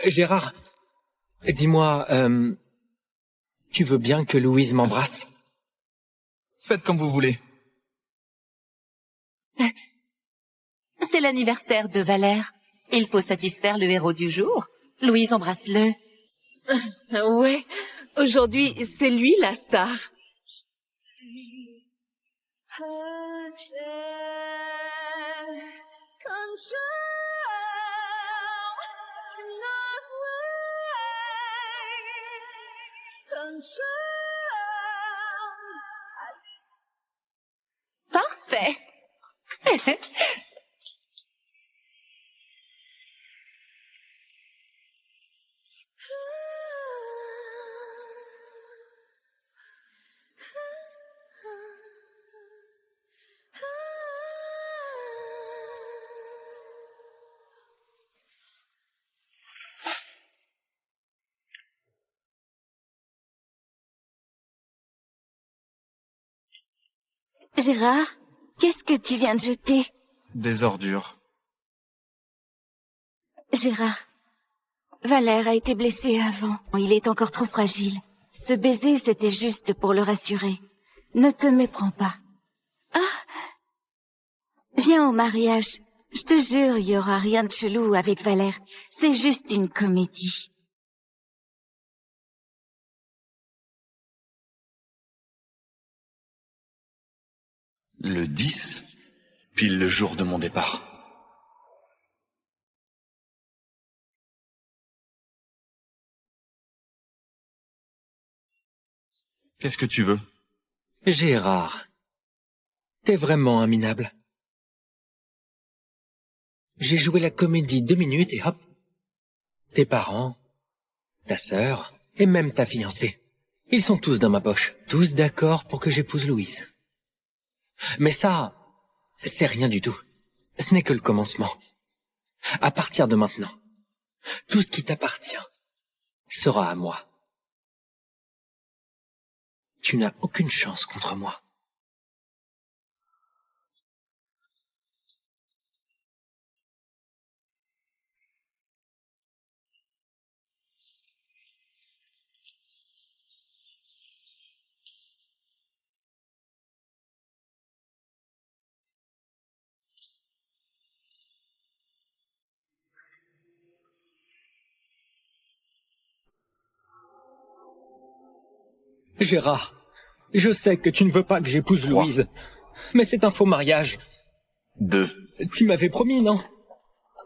Gérard, dis-moi, tu veux bien que Louise m'embrasse? Faites comme vous voulez. C'est l'anniversaire de Valère. Il faut satisfaire le héros du jour. Louise, embrasse-le. Ouais, aujourd'hui, c'est lui la star. Parfait. Gérard, qu'est-ce que tu viens de jeter? Des ordures. Gérard, Valère a été blessé avant. Il est encore trop fragile. Ce baiser, c'était juste pour le rassurer. Ne te méprends pas. Ah! Viens au mariage. Je te jure, il y aura rien de chelou avec Valère. C'est juste une comédie. Le 10, pile le jour de mon départ. Qu'est-ce que tu veux? Gérard, t'es vraiment un minable. J'ai joué la comédie 2 minutes et hop, tes parents, ta sœur et même ta fiancée, ils sont tous dans ma poche, tous d'accord pour que j'épouse Louise. Mais ça, c'est rien du tout. Ce n'est que le commencement. À partir de maintenant, tout ce qui t'appartient sera à moi. Tu n'as aucune chance contre moi. Gérard, je sais que tu ne veux pas que j'épouse 3. Louise, mais c'est un faux mariage. 2. Tu m'avais promis, non?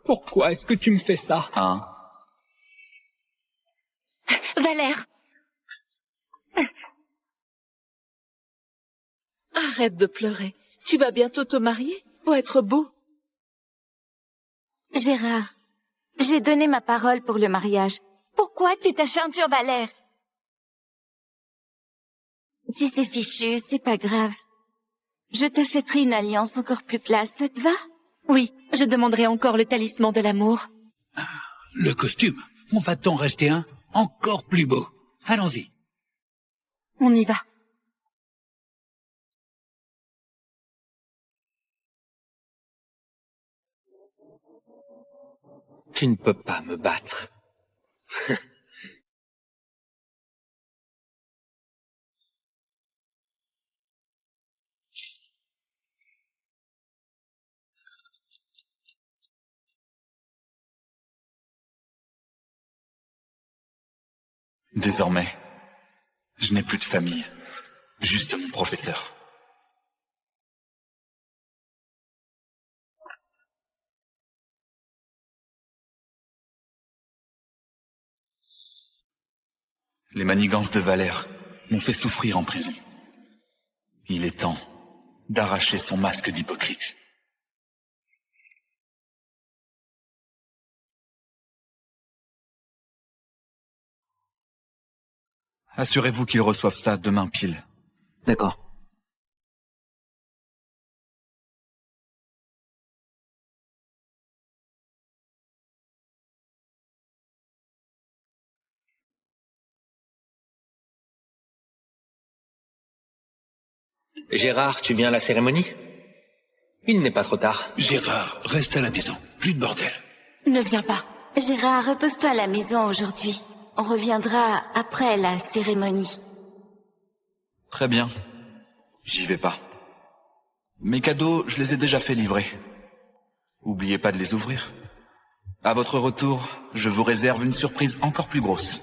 Pourquoi est-ce que tu me fais ça? 1. Valère! Arrête de pleurer. Tu vas bientôt te marier. Faut être beau. Gérard, j'ai donné ma parole pour le mariage. Pourquoi tu t'acharnes sur Valère? Si c'est fichu, c'est pas grave. Je t'achèterai une alliance encore plus classe, ça te va? Oui, je demanderai encore le talisman de l'amour. Le costume. On va t'en racheter un encore plus beau. Allons-y. On y va. Tu ne peux pas me battre. Désormais, je n'ai plus de famille, juste mon professeur. Les manigances de Valère m'ont fait souffrir en prison. Il est temps d'arracher son masque d'hypocrite. Assurez-vous qu'ils reçoivent ça demain pile. D'accord. Gérard, tu viens à la cérémonie? Il n'est pas trop tard. Gérard, reste à la maison. Plus de bordel. Ne viens pas. Gérard, repose-toi à la maison aujourd'hui. On reviendra après la cérémonie. Très bien. J'y vais pas. Mes cadeaux, je les ai déjà fait livrer. Oubliez pas de les ouvrir. À votre retour, je vous réserve une surprise encore plus grosse.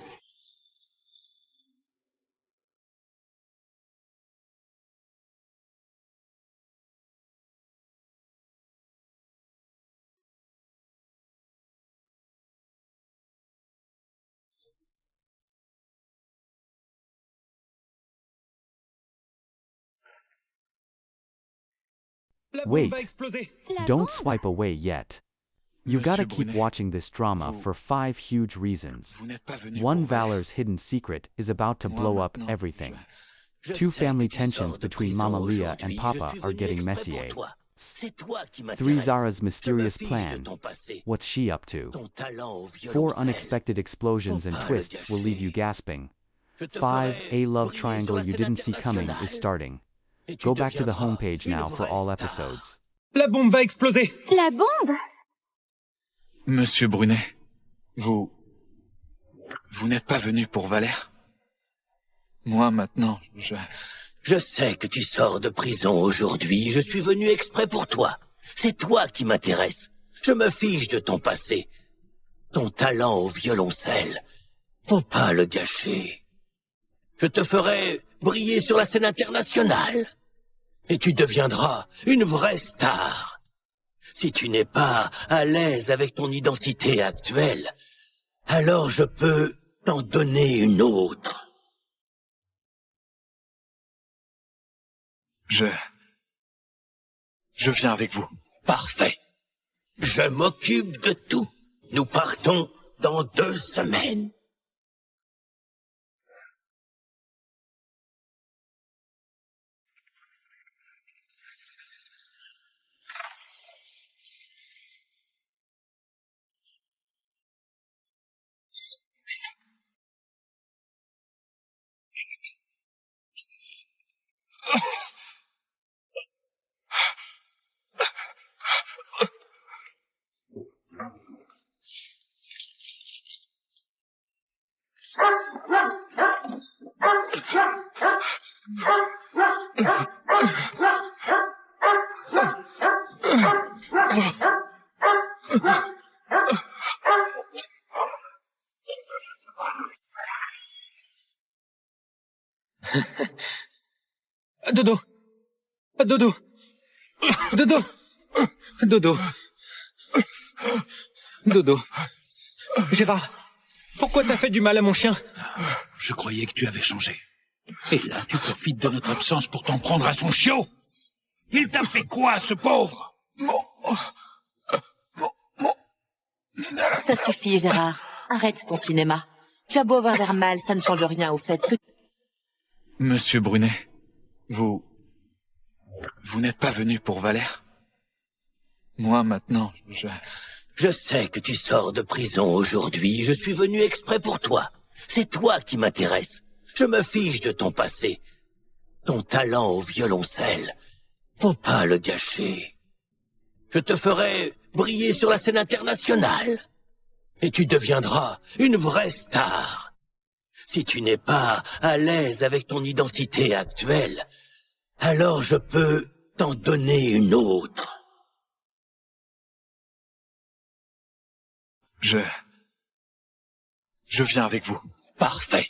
Wait, don't swipe away yet. You gotta keep watching this drama for 5 huge reasons. One, Valor's hidden secret is about to blow up everything. 2, family tensions between Mama Leah and Papa are getting messier. 3, Zara's mysterious plan. What's she up to? 4, unexpected explosions and twists will leave you gasping. 5, a love triangle you didn't see coming is starting. Go back to the homepage now for all episodes. La bombe va exploser! La bombe? Monsieur Brunet, vous n'êtes pas venu pour Valère? Moi, maintenant, Je sais que tu sors de prison aujourd'hui. Je suis venu exprès pour toi. C'est toi qui m'intéresse. Je me fiche de ton passé. Ton talent au violoncelle. Faut pas le gâcher. Je te ferai briller sur la scène internationale. Et tu deviendras une vraie star. Si tu n'es pas à l'aise avec ton identité actuelle, alors je peux t'en donner une autre. Je viens avec vous. Parfait. Je m'occupe de tout. Nous partons dans 2 semaines. Dodo! Dodo! Dodo! Dodo! Dodo! Gérard, pourquoi t'as fait du mal à mon chien? Je croyais que tu avais changé. Et là, tu profites de notre absence pour t'en prendre à son chiot. Il t'a fait quoi, ce pauvre? Ça suffit, Gérard. Arrête ton cinéma. Tu as beau avoir l'air mal, ça ne change rien au fait que... Monsieur Brunet, vous n'êtes pas venu pour Valère? Moi, maintenant, Je sais que tu sors de prison aujourd'hui. Je suis venu exprès pour toi. C'est toi qui m'intéresse. Je me fiche de ton passé. Ton talent au violoncelle. Faut pas le gâcher. Je te ferai briller sur la scène internationale. Et tu deviendras une vraie star. Si tu n'es pas à l'aise avec ton identité actuelle, alors je peux t'en donner une autre. Je viens avec vous. Parfait.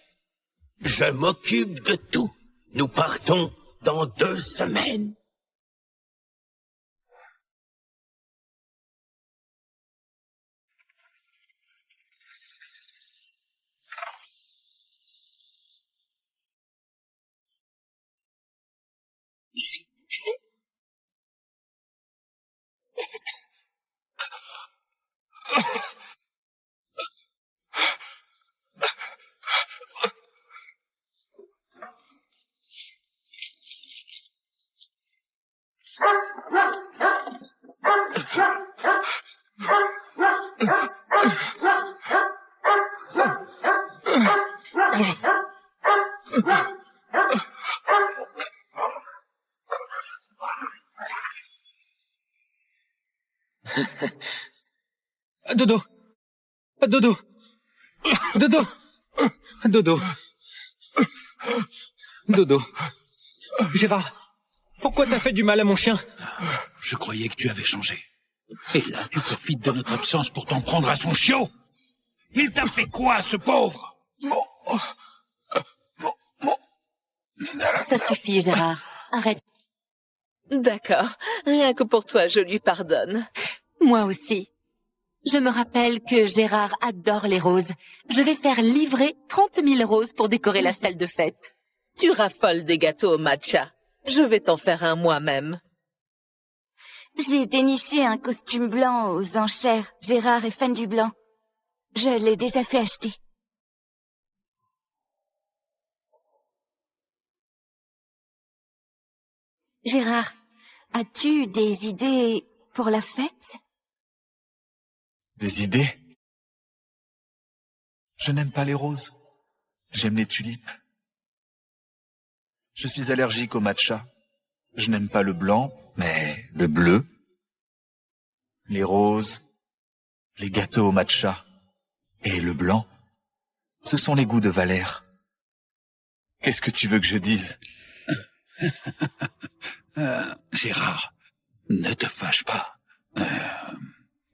Je m'occupe de tout. Nous partons dans 2 semaines. Dodo. Dodo. Dodo. Dodo. Dodo. Gérard, pourquoi t'as fait du mal à mon chien? Je croyais que tu avais changé. Et là, tu profites de notre absence pour t'en prendre à son chiot. Il t'a fait quoi, ce pauvre? Ça suffit, Gérard. Arrête. D'accord. Rien que pour toi, je lui pardonne. Moi aussi. Je me rappelle que Gérard adore les roses. Je vais faire livrer 30 000 roses pour décorer la salle de fête. Tu raffoles des gâteaux au matcha. Je vais t'en faire un moi-même. J'ai déniché un costume blanc aux enchères. Gérard est fan du blanc. Je l'ai déjà fait acheter. Gérard, as-tu des idées pour la fête? Des idées? Je n'aime pas les roses. J'aime les tulipes. Je suis allergique au matcha. Je n'aime pas le blanc, mais le bleu. Les roses, les gâteaux au matcha et le blanc, ce sont les goûts de Valère. Qu'est-ce que tu veux que je dise? Gérard, ne te fâche pas.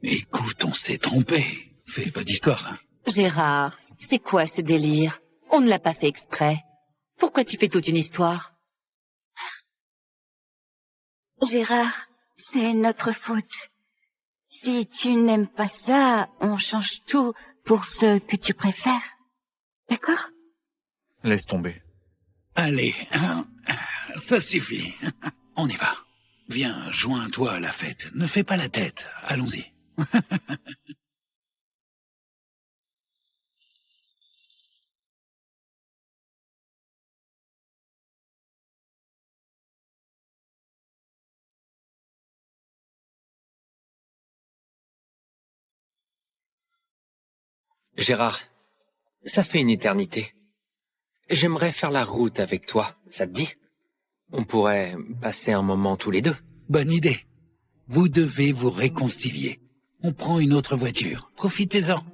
Écoute, on s'est trompé. Fais pas d'histoire, hein. Gérard, c'est quoi ce délire? On ne l'a pas fait exprès. Pourquoi tu fais toute une histoire? Gérard, c'est notre faute. Si tu n'aimes pas ça, on change tout pour ce que tu préfères. D'accord? Laisse tomber. Allez, ça suffit. On y va. Viens, joins-toi à la fête. Ne fais pas la tête. Allons-y. Gérard, ça fait une éternité. J'aimerais faire la route avec toi, ça te dit? On pourrait passer un moment tous les deux. Bonne idée. Vous devez vous réconcilier. On prend une autre voiture. Profitez-en.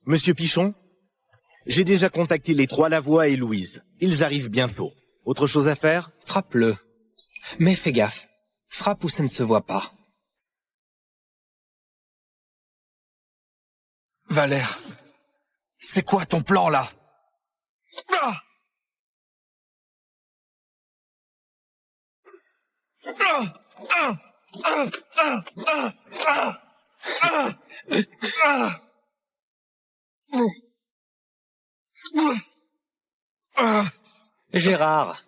Monsieur Pichon, j'ai déjà contacté les trois Lavoie et Louise. Ils arrivent bientôt. Autre chose à faire? Frappe-le. Mais fais gaffe. Frappe où ça ne se voit pas. Valère, c'est quoi ton plan, là? Gérard,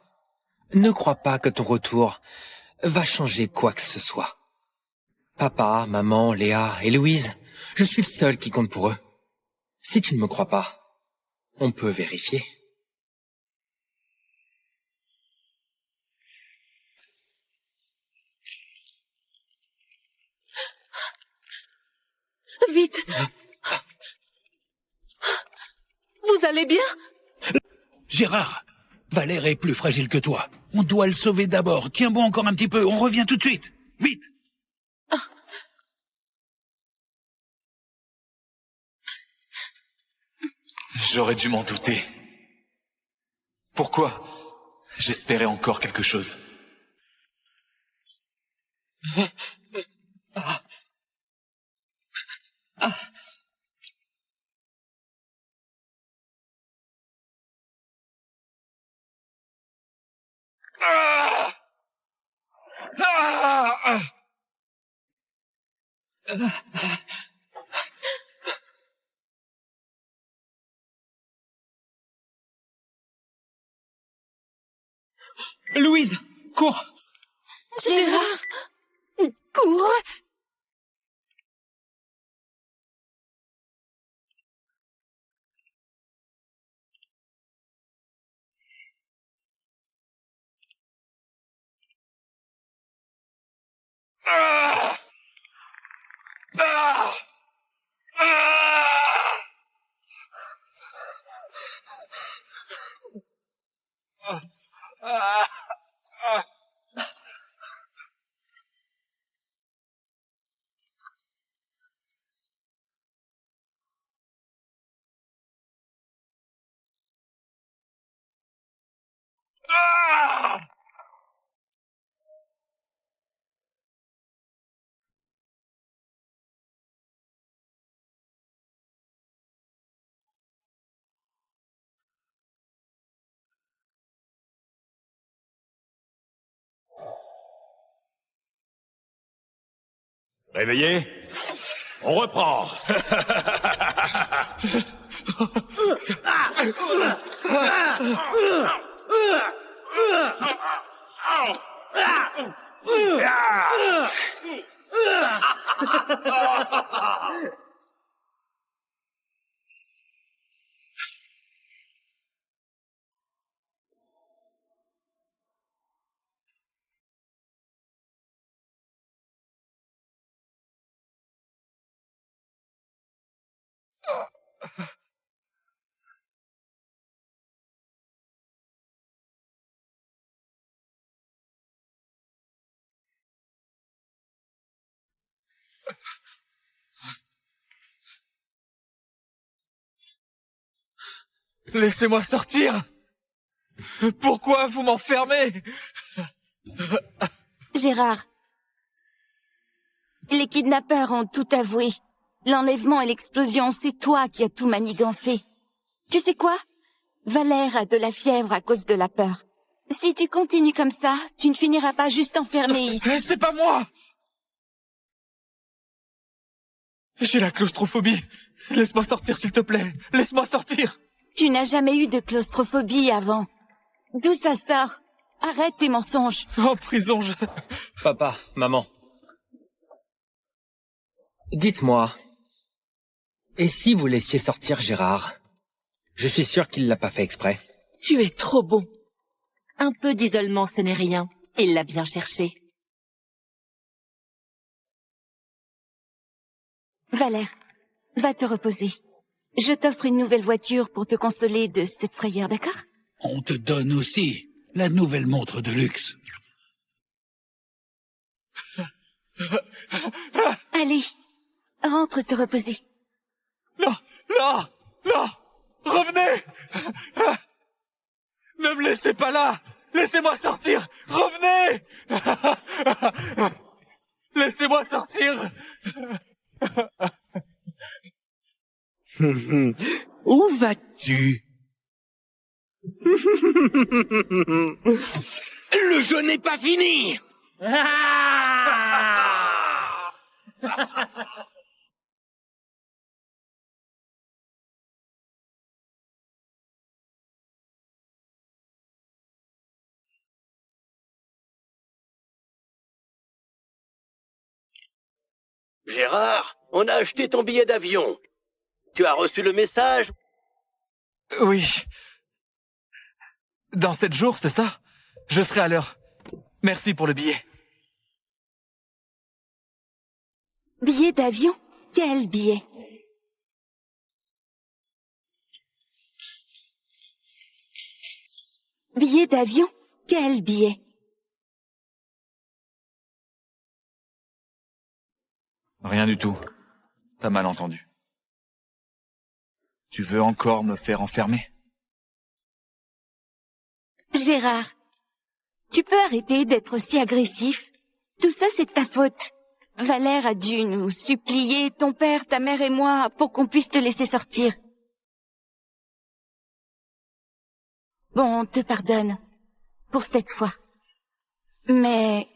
ne crois pas que ton retour va changer quoi que ce soit. Papa, maman, Léa et Louise, je suis le seul qui compte pour eux. Si tu ne me crois pas, on peut vérifier. Vite! Vous allez bien? Gérard, Valère est plus fragile que toi. On doit le sauver d'abord. Tiens bon encore un petit peu. On revient tout de suite. Vite! J'aurais dû m'en douter. Pourquoi? J'espérais encore quelque chose. Louise, cours! Gérard! Cours! Ah! Ah! Ah! Ah! Ah! Ah! Réveillé? On reprend. Laissez-moi sortir! Pourquoi vous m'enfermez? Gérard, les kidnappeurs ont tout avoué. L'enlèvement et l'explosion, c'est toi qui as tout manigancé. Tu sais quoi? Valère a de la fièvre à cause de la peur. Si tu continues comme ça, tu ne finiras pas juste enfermé ici. C'est pas moi! J'ai la claustrophobie. Laisse-moi sortir, s'il te plaît. Laisse-moi sortir. Tu n'as jamais eu de claustrophobie avant. D'où ça sort? Arrête tes mensonges. En prison, je... Papa, maman. Dites-moi, et si vous laissiez sortir Gérard? Je suis sûr qu'il l'a pas fait exprès. Tu es trop bon. Un peu d'isolement, ce n'est rien. Il l'a bien cherché. Valère, va te reposer. Je t'offre une nouvelle voiture pour te consoler de cette frayeur, d'accord? On te donne aussi la nouvelle montre de luxe. Allez, rentre te reposer. Non, non, non! Revenez! Ne me laissez pas là! Laissez-moi sortir! Revenez! Laissez-moi sortir! Où vas-tu? Le jeu n'est pas fini! Gérard, on a acheté ton billet d'avion. Tu as reçu le message? Oui. Dans 7 jours, c'est ça? Je serai à l'heure. Merci pour le billet. Billet d'avion? Quel billet? Billet d'avion? Quel billet? Rien du tout. T'as mal entendu. Tu veux encore me faire enfermer? Gérard, tu peux arrêter d'être aussi agressif? Tout ça, c'est de ta faute. Valère a dû nous supplier, ton père, ta mère et moi, pour qu'on puisse te laisser sortir. Bon, on te pardonne. Pour cette fois. Mais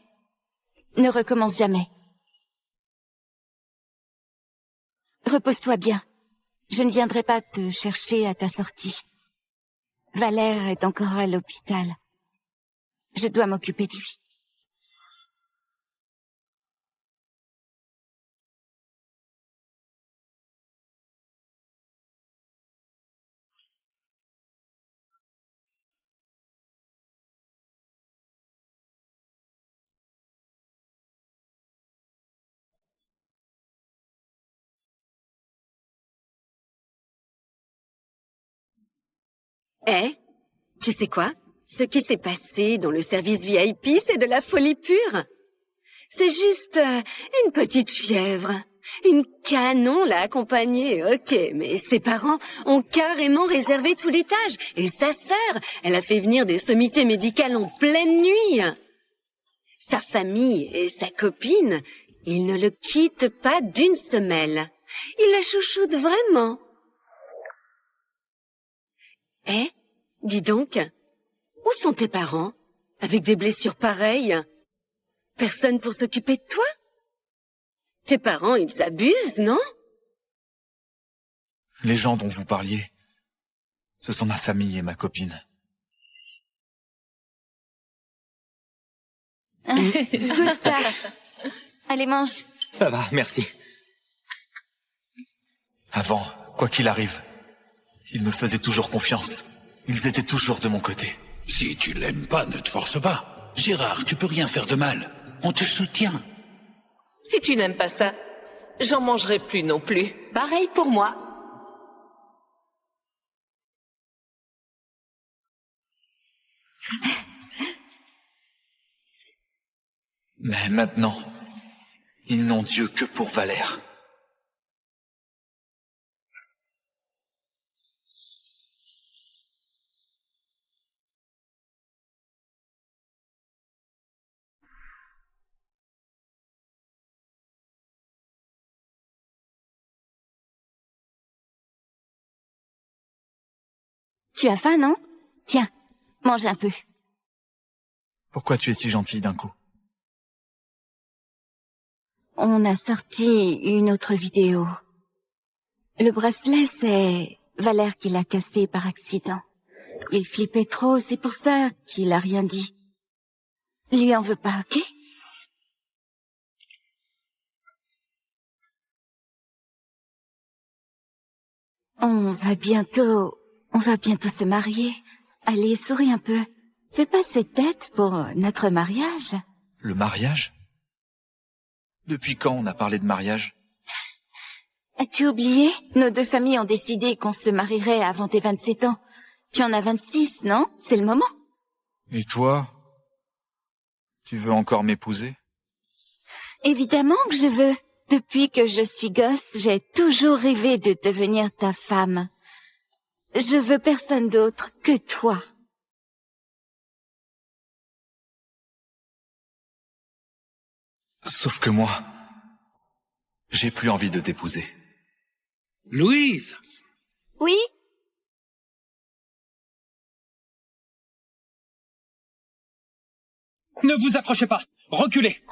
ne recommence jamais. Repose-toi bien. Je ne viendrai pas te chercher à ta sortie. Valère est encore à l'hôpital. Je dois m'occuper de lui. Tu sais quoi? Ce qui s'est passé dans le service VIP, c'est de la folie pure. C'est juste une petite fièvre. Une canon l'a accompagnée, ok, mais ses parents ont carrément réservé tout l'étage. Et sa sœur, elle a fait venir des sommités médicales en pleine nuit. Sa famille et sa copine, ils ne le quittent pas d'une semelle. Ils la chouchoutent vraiment. Dis donc, où sont tes parents? Avec des blessures pareilles? Personne pour s'occuper de toi? Tes parents, ils abusent, non? Les gens dont vous parliez, ce sont ma famille et ma copine. Goûte ça. Allez, mange. Ça va, merci. Avant, quoi qu'il arrive, ils me faisaient toujours confiance. Ils étaient toujours de mon côté. Si tu l'aimes pas, ne te force pas. Gérard, tu peux rien faire de mal. On te soutient. Si tu n'aimes pas ça, j'en mangerai plus non plus. Pareil pour moi. Mais maintenant, ils n'ont Dieu que pour Valère. Tu as faim, non? Tiens, mange un peu. Pourquoi tu es si gentille d'un coup? On a sorti une autre vidéo. Le bracelet, c'est Valère qui l'a cassé par accident. Il flippait trop, c'est pour ça qu'il a rien dit. Lui en veut pas, ok? On va bientôt se marier. Allez, souris un peu. Fais pas cette tête pour notre mariage. Le mariage? Depuis quand on a parlé de mariage? As-tu oublié? Nos deux familles ont décidé qu'on se marierait avant tes 27 ans. Tu en as 26, non? C'est le moment. Et toi? Tu veux encore m'épouser? Évidemment que je veux. Depuis que je suis gosse, j'ai toujours rêvé de devenir ta femme. Je veux personne d'autre que toi. Sauf que moi, j'ai plus envie de t'épouser. Louise! Oui? Ne vous approchez pas. Reculez.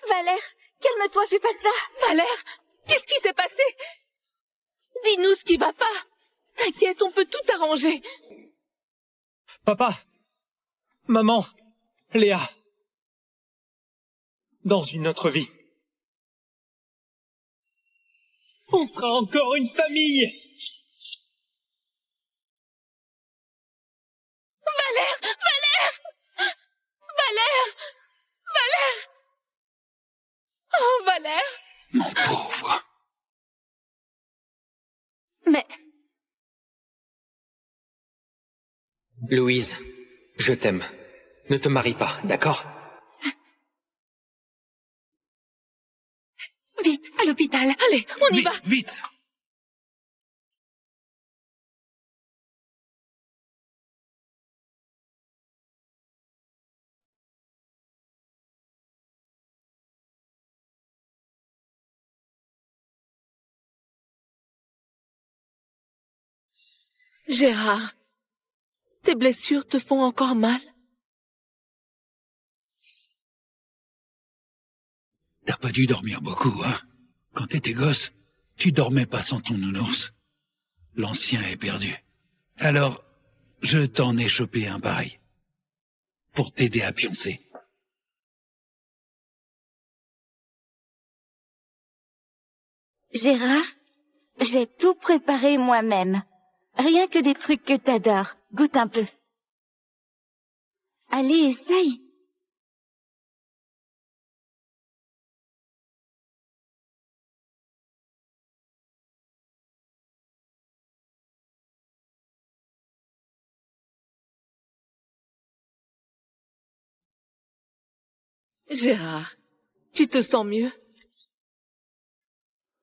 Valère, calme-toi, fais pas ça. Valère, qu'est-ce qui s'est passé? Dis-nous ce qui va pas. T'inquiète, on peut tout arranger. Papa, maman, Léa. Dans une autre vie, on sera encore une famille. Valère, Valère, Valère, Valère. Oh, Valère. Mon pauvre. Mais... Louise, je t'aime. Ne te marie pas, d'accord? Vite, à l'hôpital. Allez, on y va. Vite! Gérard, tes blessures te font encore mal? T'as pas dû dormir beaucoup, hein? Quand t'étais gosse, tu dormais pas sans ton nounours. L'ancien est perdu. Alors, je t'en ai chopé un pareil. pour t'aider à pioncer. Gérard, j'ai tout préparé moi-même. Rien que des trucs que t'adores. Goûte un peu. Allez, essaye. Gérard, tu te sens mieux?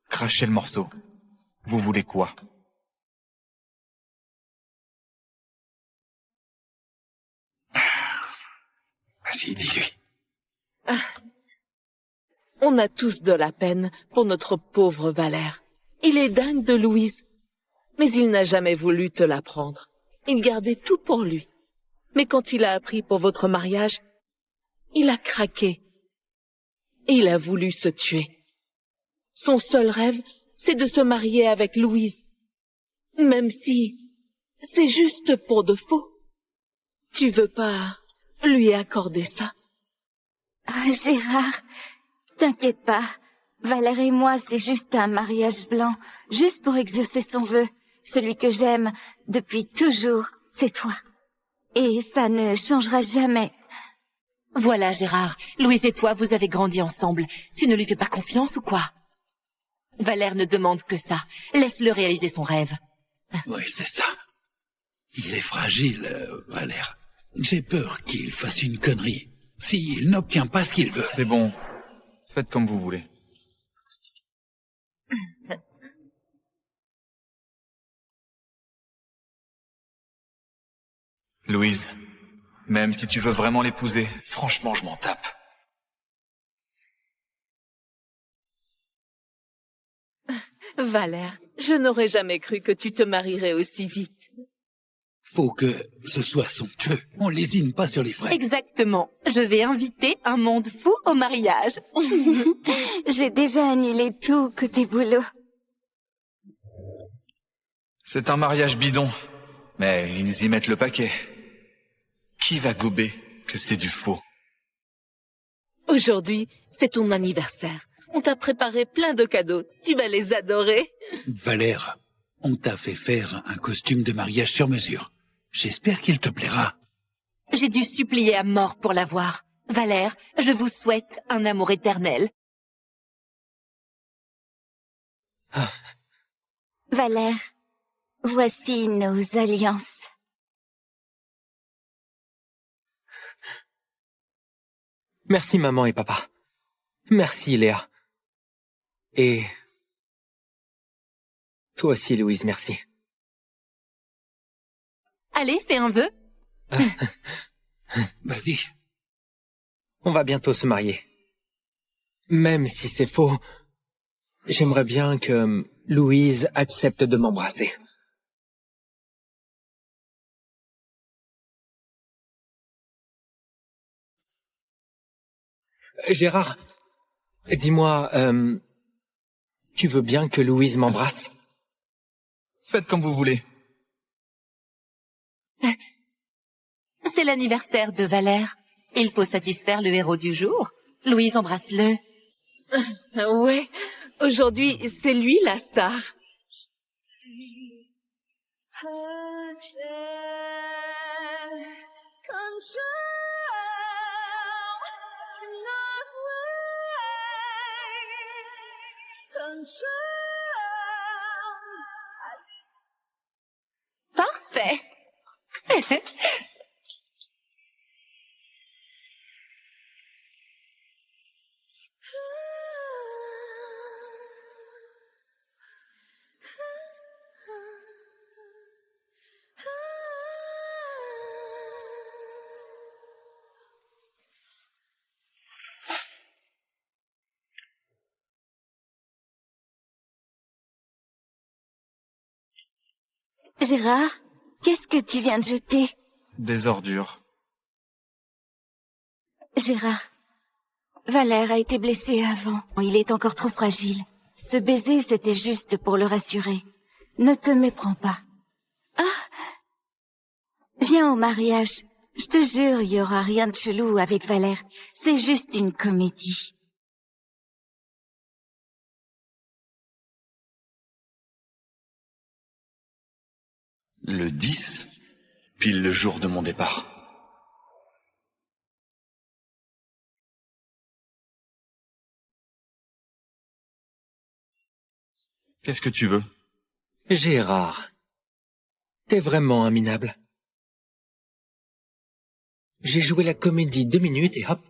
Crachez le morceau. Vous voulez quoi? Vas-y, dis-lui. On a tous de la peine pour notre pauvre Valère. Il est dingue de Louise. Mais il n'a jamais voulu te la prendre. Il gardait tout pour lui. Mais quand il a appris pour votre mariage, il a craqué. Et il a voulu se tuer. Son seul rêve, c'est de se marier avec Louise. Même si c'est juste pour de faux. Tu veux pas lui accorder ça? Ah, Gérard, t'inquiète pas. Valère et moi, c'est juste un mariage blanc, juste pour exaucer son vœu. Celui que j'aime depuis toujours, c'est toi. Et ça ne changera jamais. Voilà, Gérard. Louise et toi, vous avez grandi ensemble. Tu ne lui fais pas confiance ou quoi? Valère ne demande que ça. Laisse-le réaliser son rêve. Oui, c'est ça. Il est fragile, Valère. J'ai peur qu'il fasse une connerie. S'il n'obtient pas ce qu'il veut. C'est bon. Faites comme vous voulez. Louise, même si tu veux vraiment l'épouser, franchement, je m'en tape. Valère, je n'aurais jamais cru que tu te marierais aussi vite. Faut que ce soit somptueux. On lésine pas sur les frais. Exactement. Je vais inviter un monde fou au mariage. J'ai déjà annulé tout côté boulot. C'est un mariage bidon, mais ils y mettent le paquet. Qui va gober que c'est du faux? Aujourd'hui, c'est ton anniversaire. On t'a préparé plein de cadeaux. Tu vas les adorer. Valère, on t'a fait faire un costume de mariage sur mesure. J'espère qu'il te plaira. J'ai dû supplier à mort pour l'avoir. Valère, je vous souhaite un amour éternel. Ah. Valère, voici nos alliances. Merci maman et papa. Merci Léa. Et toi aussi Louise, merci. Allez, fais un vœu. Vas-y. On va bientôt se marier. Même si c'est faux, j'aimerais bien que Louise accepte de m'embrasser. Gérard, dis-moi, tu veux bien que Louise m'embrasse? Faites comme vous voulez. C'est l'anniversaire de Valère. Il faut satisfaire le héros du jour. Louise, embrasse-le. Ouais, aujourd'hui, c'est lui la star. Parfait. Gérard, qu'est-ce que tu viens de jeter? Des ordures. Gérard, Valère a été blessé avant. Il est encore trop fragile. Ce baiser, c'était juste pour le rassurer. Ne te méprends pas. Ah! Viens au mariage. Je te jure, il y aura rien de chelou avec Valère. C'est juste une comédie. Le 10, pile le jour de mon départ. Qu'est-ce que tu veux? Gérard, t'es vraiment un minable. J'ai joué la comédie 2 minutes et hop,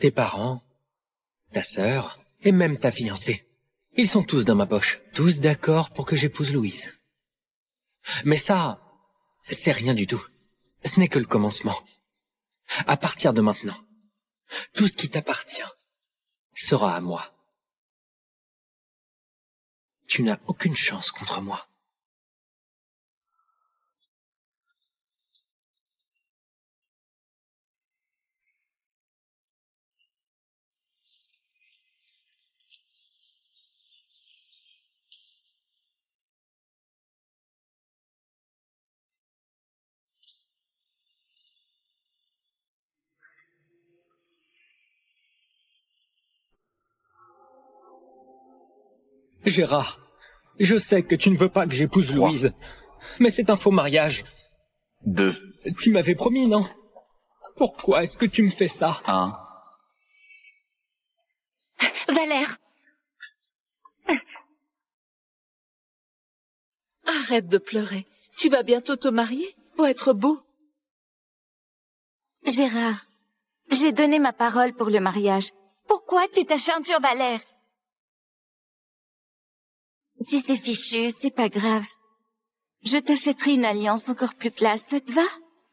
tes parents, ta sœur et même ta fiancée, ils sont tous dans ma poche, tous d'accord pour que j'épouse Louise. Mais ça, c'est rien du tout. Ce n'est que le commencement. À partir de maintenant, tout ce qui t'appartient sera à moi. Tu n'as aucune chance contre moi. Gérard, je sais que tu ne veux pas que j'épouse Louise, mais c'est un faux mariage. 2. Tu m'avais promis, non? Pourquoi est-ce que tu me fais ça? 1. Valère! Arrête de pleurer. Tu vas bientôt te marier. Faut être beau. Gérard, j'ai donné ma parole pour le mariage. Pourquoi tu t'acharnes sur Valère? Si c'est fichu, c'est pas grave. Je t'achèterai une alliance encore plus classe, ça te va?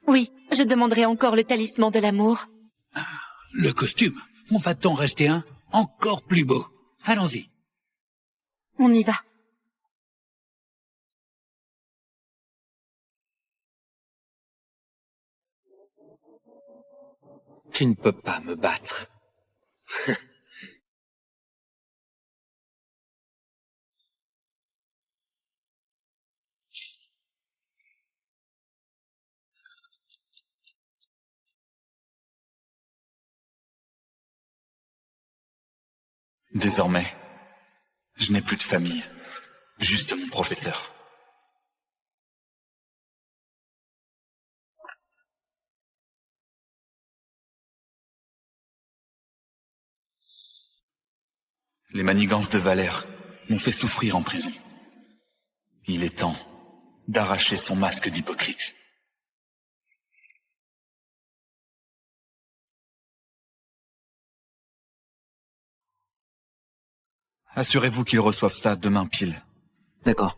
Oui, je demanderai encore le talisman de l'amour. Le costume, on va t'en rester un encore plus beau. Allons-y. On y va. Tu ne peux pas me battre. Désormais, je n'ai plus de famille, juste mon professeur. Les manigances de Valère m'ont fait souffrir en prison. Il est temps d'arracher son masque d'hypocrite. Assurez-vous qu'ils reçoivent ça demain pile. D'accord.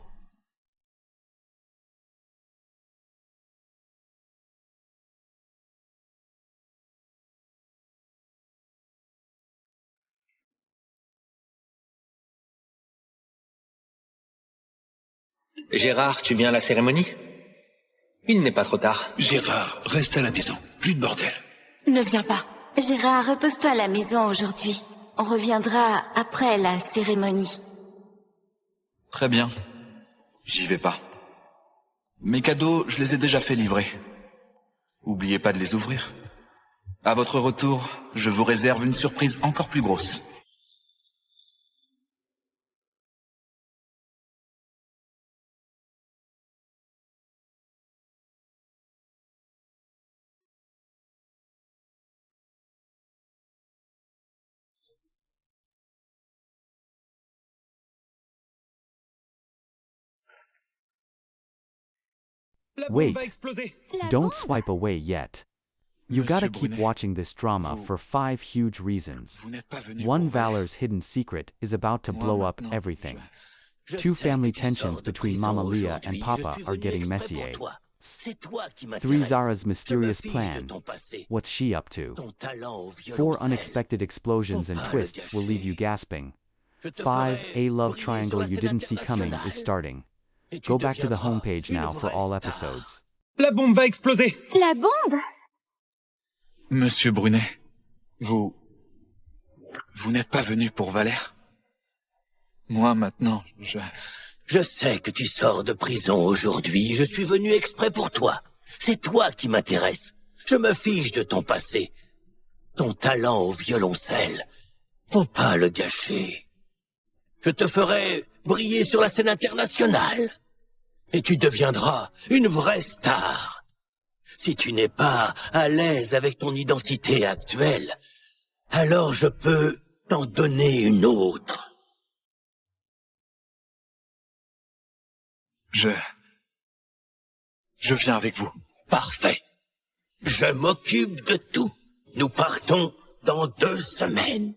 Gérard, tu viens à la cérémonie? Il n'est pas trop tard. Gérard, reste à la maison. Plus de bordel. Ne viens pas. Gérard, repose-toi à la maison aujourd'hui. On reviendra après la cérémonie. Très bien. J'y vais pas. Mes cadeaux, je les ai déjà fait livrer. Oubliez pas de les ouvrir. À votre retour, je vous réserve une surprise encore plus grosse. Wait, don't swipe away yet. You gotta keep watching this drama for 5 huge reasons. One, Valor's hidden secret is about to blow up everything. 2, family tensions between Mama Leah and Papa are getting messier. 3, Zara's mysterious plan. What's she up to? 4, unexpected explosions and twists will leave you gasping. 5, a love triangle you didn't see coming is starting. Go back to the homepage now for all episodes. La bombe va exploser! La bombe? Monsieur Brunet, vous n'êtes pas venu pour Valère? Moi, maintenant, Je sais que tu sors de prison aujourd'hui. Je suis venu exprès pour toi. C'est toi qui m'intéresse. Je me fiche de ton passé. Ton talent au violoncelle, faut pas le gâcher. Je te ferai briller sur la scène internationale. Et tu deviendras une vraie star. Si tu n'es pas à l'aise avec ton identité actuelle, alors je peux t'en donner une autre. Je viens avec vous. Parfait. Je m'occupe de tout. Nous partons dans 2 semaines.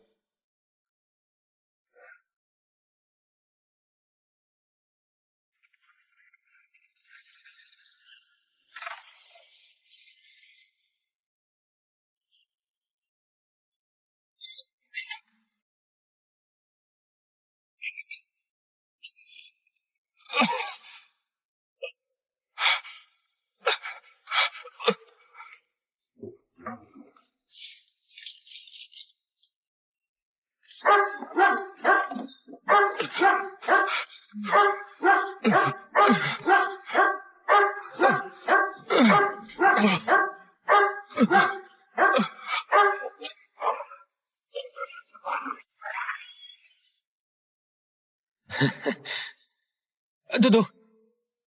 Dodo.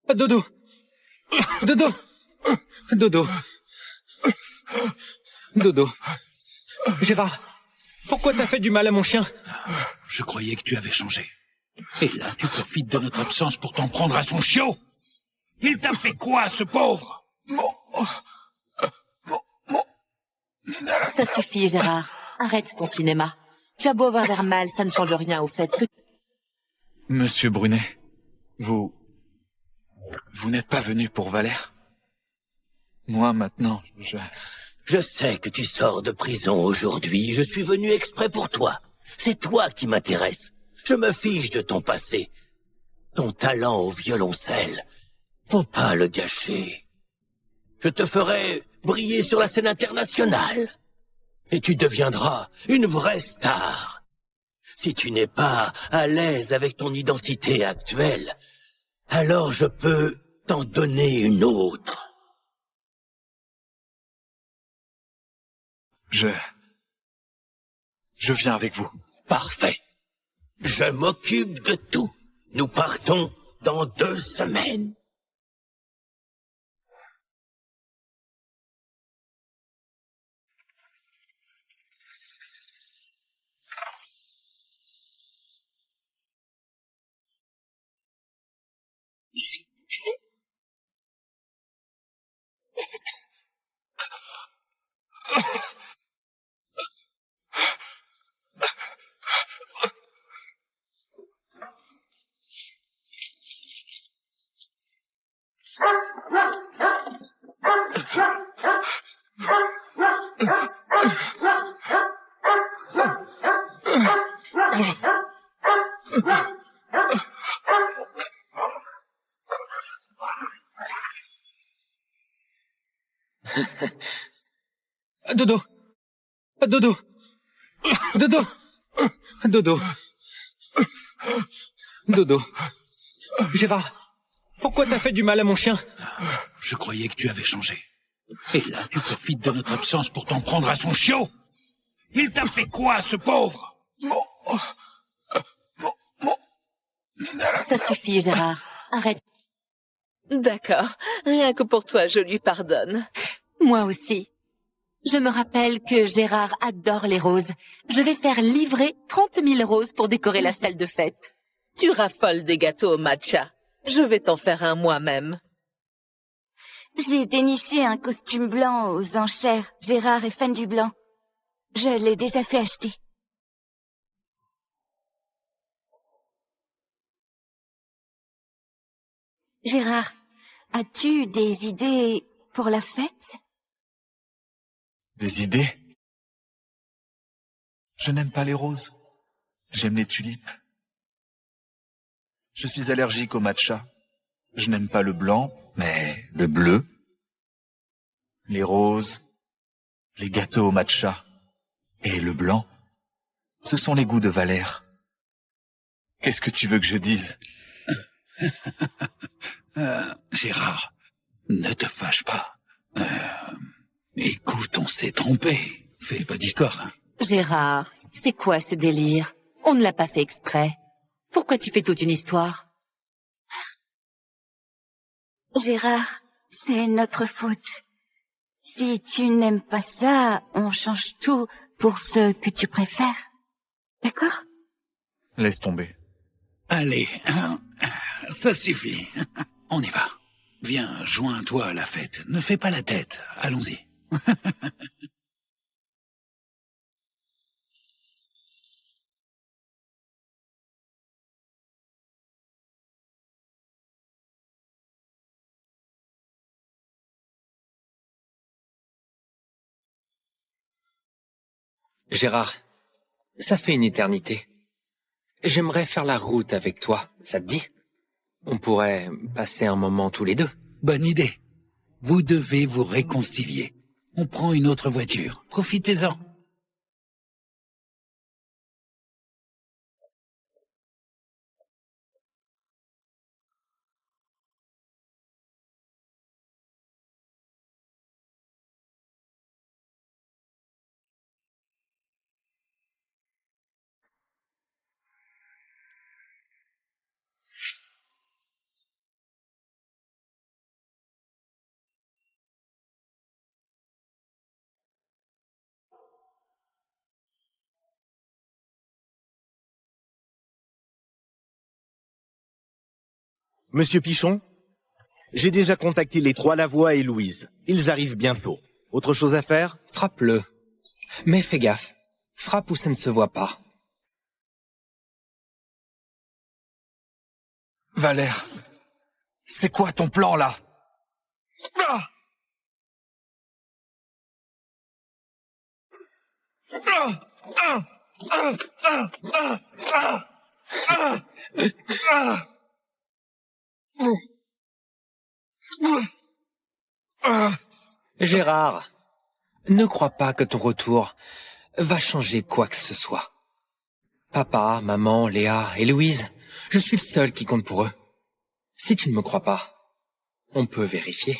Dodo. Dodo. Dodo. Dodo. Gérard, pourquoi t'as fait du mal à mon chien? Je croyais que tu avais changé. Et là, tu profites de notre absence pour t'en prendre à son chiot. Il t'a fait quoi, ce pauvre? Ça suffit, Gérard. Arrête ton cinéma. Tu as beau avoir l'air mal, ça ne change rien au fait que... Monsieur Brunet, vous n'êtes pas venu pour Valère? Moi, maintenant, Je sais que tu sors de prison aujourd'hui. Je suis venu exprès pour toi. C'est toi qui m'intéresse. Je me fiche de ton passé. Ton talent au violoncelle, faut pas le gâcher. Je te ferai briller sur la scène internationale. Et tu deviendras une vraie star. Si tu n'es pas à l'aise avec ton identité actuelle, alors je peux t'en donner une autre. Je viens avec vous. Parfait. Je m'occupe de tout. Nous partons dans 2 semaines. Dodo. Dodo. Dodo. Dodo. Dodo. Gérard, pourquoi t'as fait du mal à mon chien? Je croyais que tu avais changé. Et là, tu profites de notre absence pour t'en prendre à son chiot. Il t'a fait quoi, ce pauvre? Ça suffit, Gérard. Arrête. D'accord. Rien que pour toi, je lui pardonne. Moi aussi. Je me rappelle que Gérard adore les roses. Je vais faire livrer 30 000 roses pour décorer la salle de fête. Tu raffoles des gâteaux au matcha. Je vais t'en faire un moi-même. J'ai déniché un costume blanc aux enchères. Gérard est fan du blanc. Je l'ai déjà fait acheter. Gérard, as-tu des idées pour la fête? Des idées? Je n'aime pas les roses. J'aime les tulipes. Je suis allergique au matcha. Je n'aime pas le blanc, mais le bleu. Les roses, les gâteaux au matcha et le blanc, ce sont les goûts de Valère. Qu'est-ce que tu veux que je dise? Gérard, ne te fâche pas. Et trompé. Fais pas d'histoire, hein. Gérard, c'est quoi ce délire? On ne l'a pas fait exprès. Pourquoi tu fais toute une histoire? Gérard, c'est notre faute. Si tu n'aimes pas ça, on change tout pour ce que tu préfères. D'accord? Laisse tomber. Allez, ça suffit. On y va. Viens, joins-toi à la fête. Ne fais pas la tête. Allons-y. Gérard, ça fait une éternité. J'aimerais faire la route avec toi, ça te dit? On pourrait passer un moment tous les deux. Bonne idée. Vous devez vous réconcilier. On prend une autre voiture. Profitez-en. Monsieur Pichon, j'ai déjà contacté les trois Lavoie et Louise. Ils arrivent bientôt. Autre chose à faire? Frappe-le. Mais fais gaffe. Frappe où ça ne se voit pas. Valère, c'est quoi ton plan, là? Ah! Ah! Ah! Ah! Ah! Ah! Ah! Ah! Ah! Gérard, ne crois pas que ton retour va changer quoi que ce soit. Papa, maman, Léa et Louise, je suis le seul qui compte pour eux. Si tu ne me crois pas, on peut vérifier.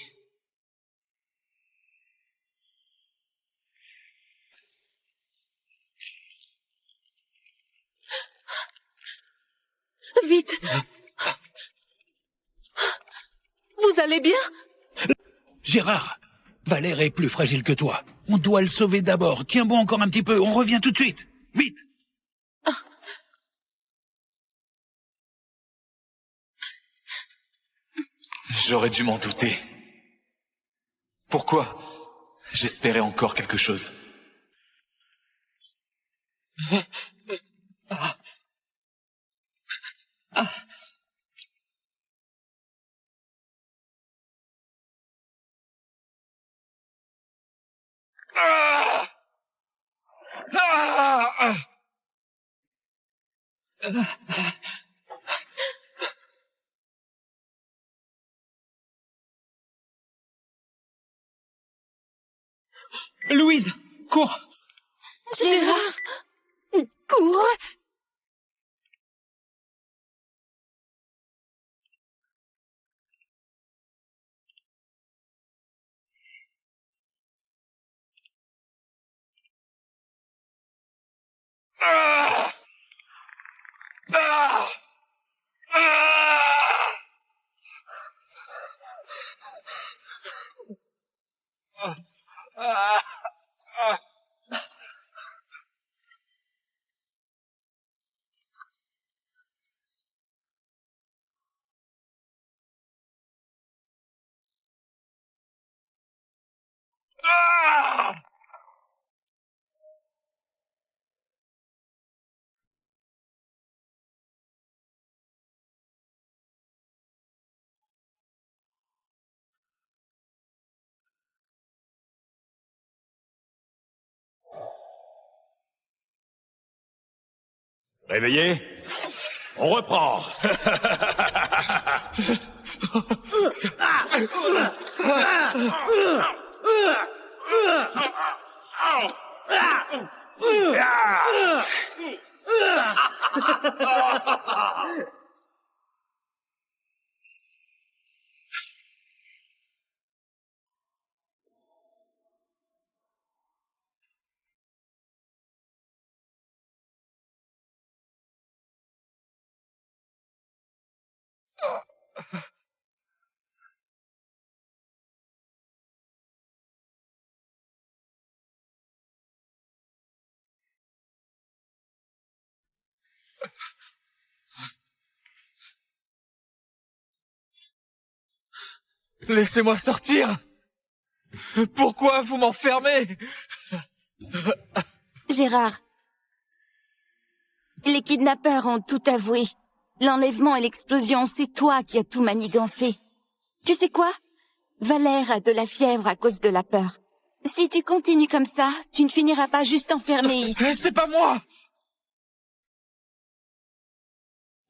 Vite! Vous allez bien? Gérard, Valère est plus fragile que toi. On doit le sauver d'abord. Tiens bon encore un petit peu. On revient tout de suite. Vite! J'aurais dû m'en douter. Pourquoi? J'espérais encore quelque chose. Louise, cours! Gérard! Cours! Ah! Ah! Ah! Réveillé? On reprend. Laissez-moi sortir! Pourquoi vous m'enfermez? Gérard, les kidnappeurs ont tout avoué. L'enlèvement et l'explosion, c'est toi qui as tout manigancé. Tu sais quoi? Valère a de la fièvre à cause de la peur. Si tu continues comme ça, tu ne finiras pas juste enfermé ici. C'est pas moi!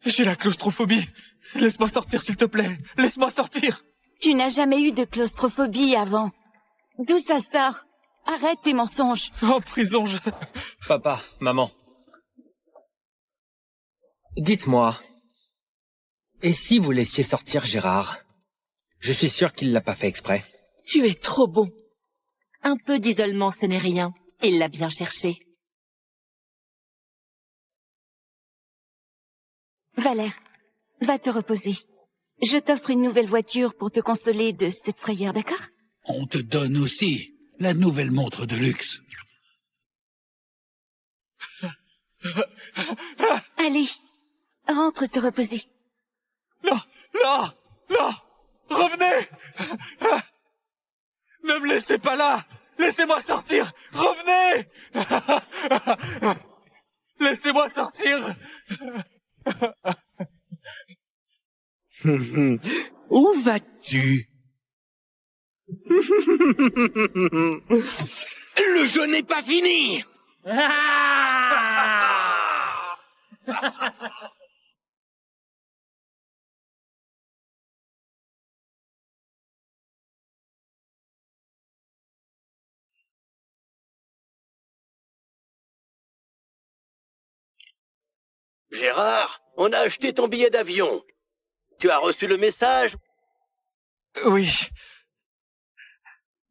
J'ai la claustrophobie. Laisse-moi sortir, s'il te plaît. Laisse-moi sortir. Tu n'as jamais eu de claustrophobie avant. D'où ça sort? Arrête tes mensonges. En prison, je... Papa, maman. Dites-moi, et si vous laissiez sortir Gérard? Je suis sûr qu'il l'a pas fait exprès. Tu es trop bon. Un peu d'isolement, ce n'est rien. Il l'a bien cherché. Valère, va te reposer. Je t'offre une nouvelle voiture pour te consoler de cette frayeur, d'accord? On te donne aussi la nouvelle montre de luxe. Allez, rentre te reposer. Non, non, non! Revenez! Ne me laissez pas là! Laissez-moi sortir! Revenez! Laissez-moi sortir! Où vas-tu? Le jeu n'est pas fini! Gérard, on a acheté ton billet d'avion. Tu as reçu le message? Oui.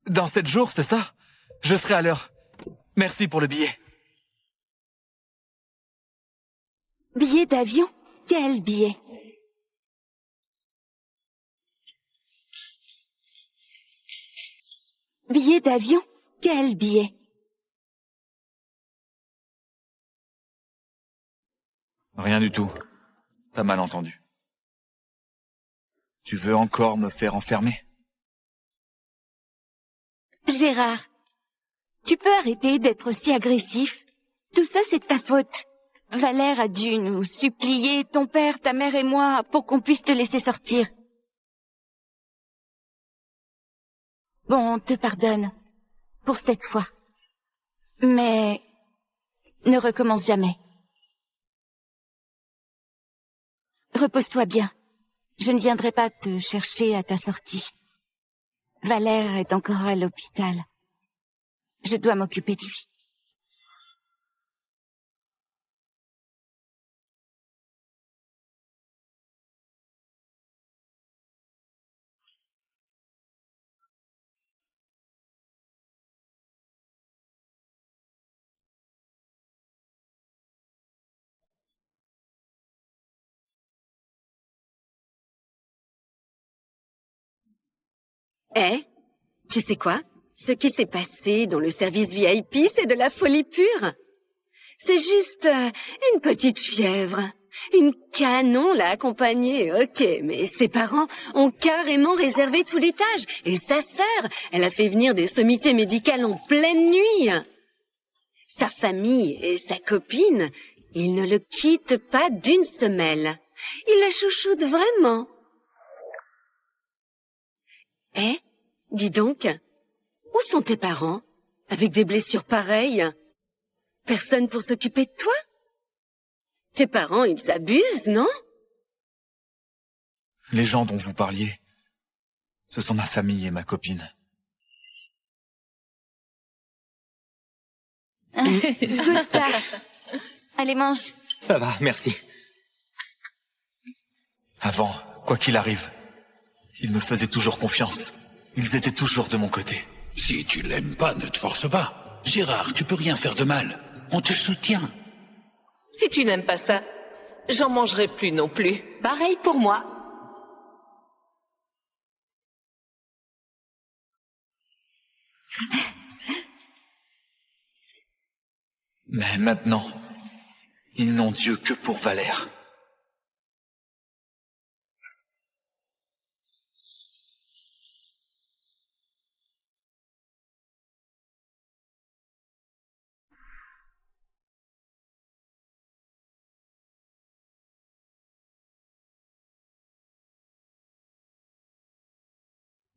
Dans 7 jours, c'est ça? Je serai à l'heure. Merci pour le billet. Billet d'avion? Quel billet? Billet d'avion? Quel billet? Rien du tout. T'as mal entendu. Tu veux encore me faire enfermer? Gérard, tu peux arrêter d'être aussi agressif? Tout ça, c'est de ta faute. Valère a dû nous supplier, ton père, ta mère et moi, pour qu'on puisse te laisser sortir. Bon, on te pardonne. Pour cette fois. Mais ne recommence jamais. Repose-toi bien. Je ne viendrai pas te chercher à ta sortie. Valère est encore à l'hôpital. Je dois m'occuper de lui. Eh, tu sais quoi? Ce qui s'est passé dans le service VIP, c'est de la folie pure. C'est juste une petite fièvre. Une canon l'a accompagnée, ok, mais ses parents ont carrément réservé tout l'étage. Et sa sœur, elle a fait venir des sommités médicales en pleine nuit. Sa famille et sa copine, ils ne le quittent pas d'une semelle. Ils la chouchoutent vraiment. Eh, dis donc, où sont tes parents, avec des blessures pareilles? Personne pour s'occuper de toi? Tes parents, ils abusent, non? Les gens dont vous parliez, ce sont ma famille et ma copine. Goûte ça. Allez, mange. Ça va, merci. Avant, quoi qu'il arrive, ils me faisaient toujours confiance. Ils étaient toujours de mon côté. Si tu l'aimes pas, ne te force pas. Gérard, tu peux rien faire de mal. On te soutient. Si tu n'aimes pas ça, j'en mangerai plus non plus. Pareil pour moi. Mais maintenant, Ils n'ont Dieu que pour Valère.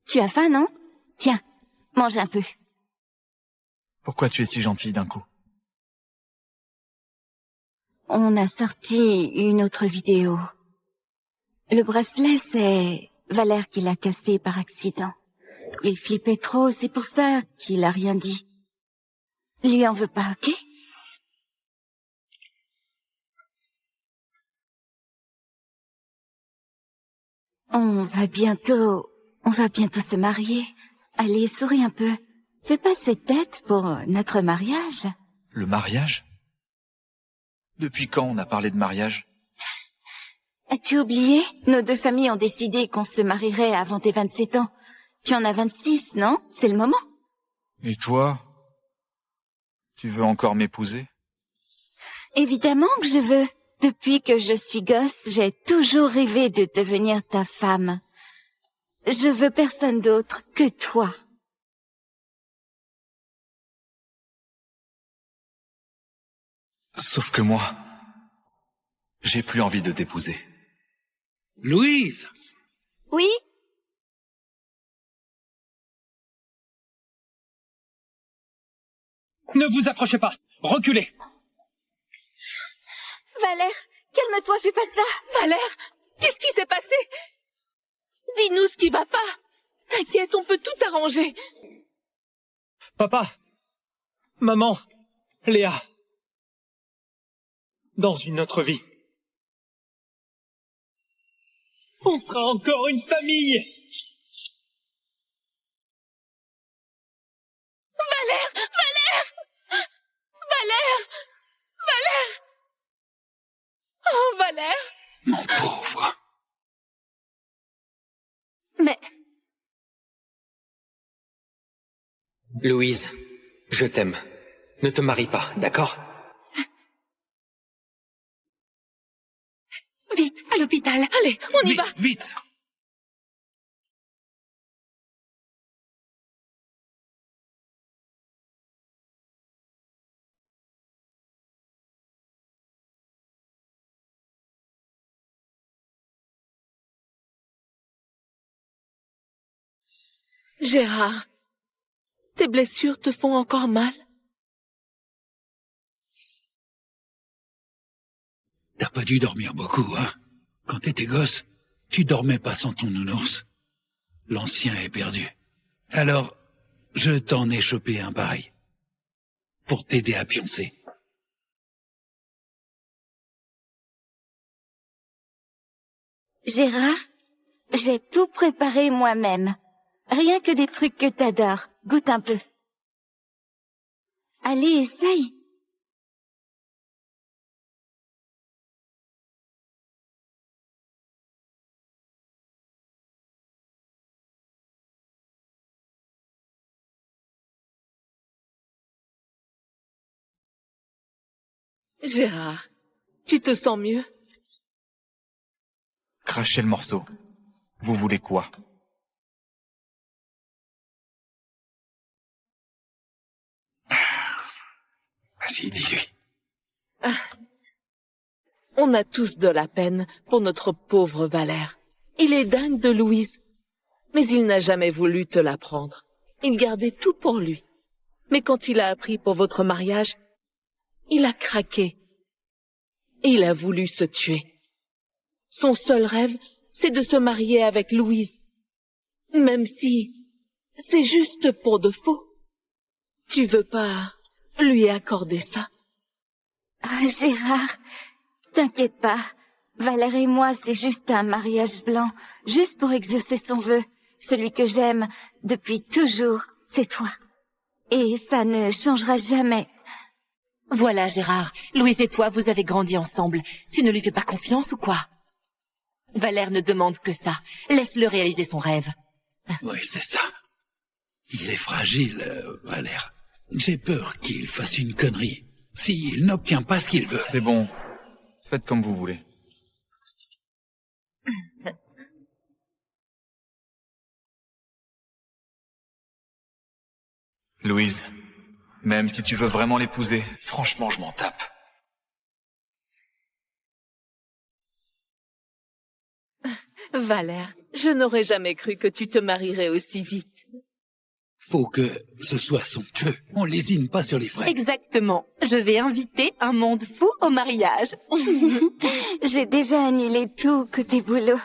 Tu as faim, non? Tiens, mange un peu. Pourquoi tu es si gentille d'un coup? On a sorti une autre vidéo. Le bracelet, c'est Valère qui l'a cassé par accident. Il flippait trop, c'est pour ça qu'il a rien dit. Lui en veut pas, ok? On va bientôt se marier. Allez, souris un peu. Fais pas cette tête pour notre mariage. Le mariage? Depuis quand on a parlé de mariage? As-tu oublié? Nos deux familles ont décidé qu'on se marierait avant tes 27 ans. Tu en as 26, non? C'est le moment. Et toi? Tu veux encore m'épouser? Évidemment que je veux. Depuis que je suis gosse, j'ai toujours rêvé de devenir ta femme. Je veux personne d'autre que toi. Sauf que moi, j'ai plus envie de t'épouser. Louise! Oui? Ne vous approchez pas! Reculez! Valère, calme-toi, fais pas ça! Valère, qu'est-ce qui s'est passé? Dis-nous ce qui va pas. T'inquiète, on peut tout arranger. Papa! Maman! Léa! Dans une autre vie, on sera encore une famille! Valère! Valère! Valère! Valère! Oh, Valère! Mon pauvre! Mais... Louise, je t'aime. Ne te marie pas, d'accord? Vite, à l'hôpital. Allez, on y va. Vite! Gérard, tes blessures te font encore mal? T'as pas dû dormir beaucoup, hein? Quand t'étais gosse, tu dormais pas sans ton nounours. L'ancien est perdu. Alors, je t'en ai chopé un pareil. Pour t'aider à pioncer. Gérard, j'ai tout préparé moi-même. Rien que des trucs que t'adores. Goûte un peu. Allez, essaye. Gérard, tu te sens mieux? Crachez le morceau. Vous voulez quoi? Vas-y, dis-lui. On a tous de la peine pour notre pauvre Valère. Il est dingue de Louise. Mais il n'a jamais voulu te la prendre. Il gardait tout pour lui. Mais quand il a appris pour votre mariage, il a craqué. Et il a voulu se tuer. Son seul rêve, c'est de se marier avec Louise. Même si c'est juste pour de faux. Tu veux pas lui accorder ça? Ah, Gérard, t'inquiète pas. Valère et moi, c'est juste un mariage blanc, juste pour exaucer son vœu. Celui que j'aime depuis toujours, c'est toi. Et ça ne changera jamais. Voilà, Gérard. Louise et toi, vous avez grandi ensemble. Tu ne lui fais pas confiance ou quoi? Valère ne demande que ça. Laisse-le réaliser son rêve. Oui, c'est ça. Il est fragile, Valère. J'ai peur qu'il fasse une connerie. S'il n'obtient pas ce qu'il veut. C'est bon. Faites comme vous voulez. Louise, même si tu veux vraiment l'épouser, franchement, je m'en tape. Valère, je n'aurais jamais cru que tu te marierais aussi vite. Faut que ce soit somptueux. On lésine pas sur les frais. Exactement. Je vais inviter un monde fou au mariage. J'ai déjà annulé tout côté boulot.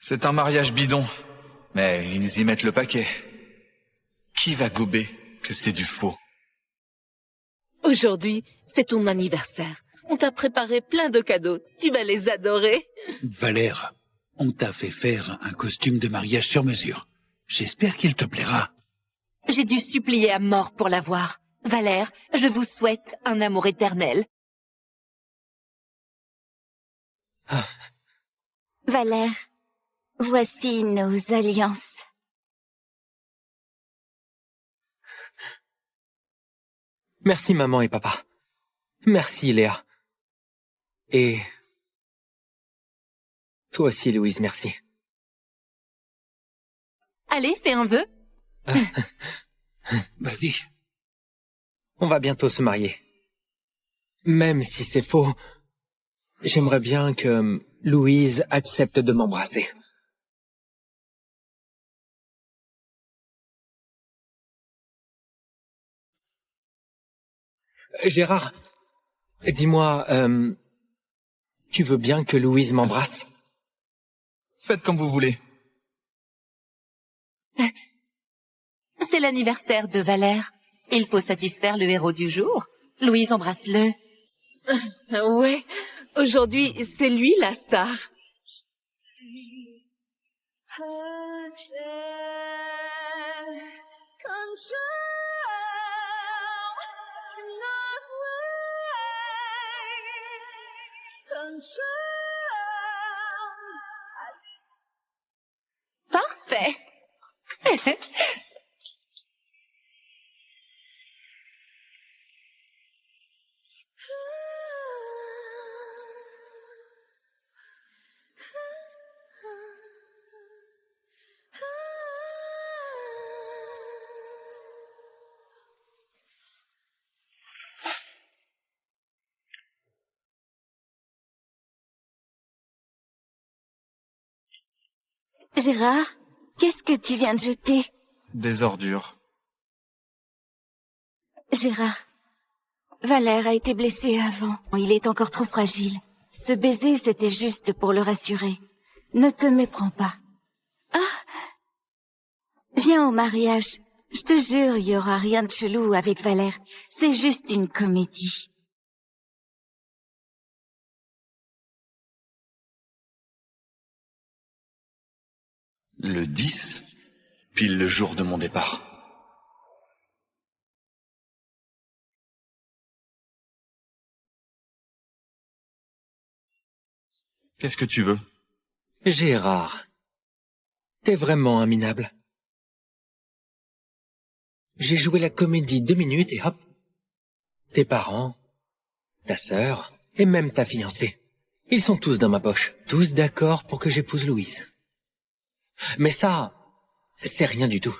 C'est un mariage bidon, mais ils y mettent le paquet. Qui va gober que c'est du faux? Aujourd'hui, c'est ton anniversaire. On t'a préparé plein de cadeaux. Tu vas les adorer. Valère, on t'a fait faire un costume de mariage sur mesure. J'espère qu'il te plaira. J'ai dû supplier à mort pour l'avoir. Valère, je vous souhaite un amour éternel. Ah. Valère, voici nos alliances. Merci maman et papa. Merci Léa. Et... toi aussi Louise, merci. Allez, fais un vœu. Vas-y. On va bientôt se marier. Même si c'est faux, j'aimerais bien que Louise accepte de m'embrasser. Gérard, dis-moi, tu veux bien que Louise m'embrasse? Faites comme vous voulez. C'est l'anniversaire de Valère. Il faut satisfaire le héros du jour. Louise, embrasse-le. Ouais, aujourd'hui, c'est lui la star. Parfait. Gérard, qu'est-ce que tu viens de jeter? Des ordures. Gérard, Valère a été blessé avant. Il est encore trop fragile. Ce baiser, c'était juste pour le rassurer. Ne te méprends pas. Ah! Viens au mariage. Je te jure, il y aura rien de chelou avec Valère. C'est juste une comédie. Le 10, pile le jour de mon départ. Qu'est-ce que tu veux? Gérard, t'es vraiment un minable. J'ai joué la comédie 2 minutes et hop, tes parents, ta sœur et même ta fiancée, ils sont tous dans ma poche, tous d'accord pour que j'épouse Louise. Mais ça, c'est rien du tout.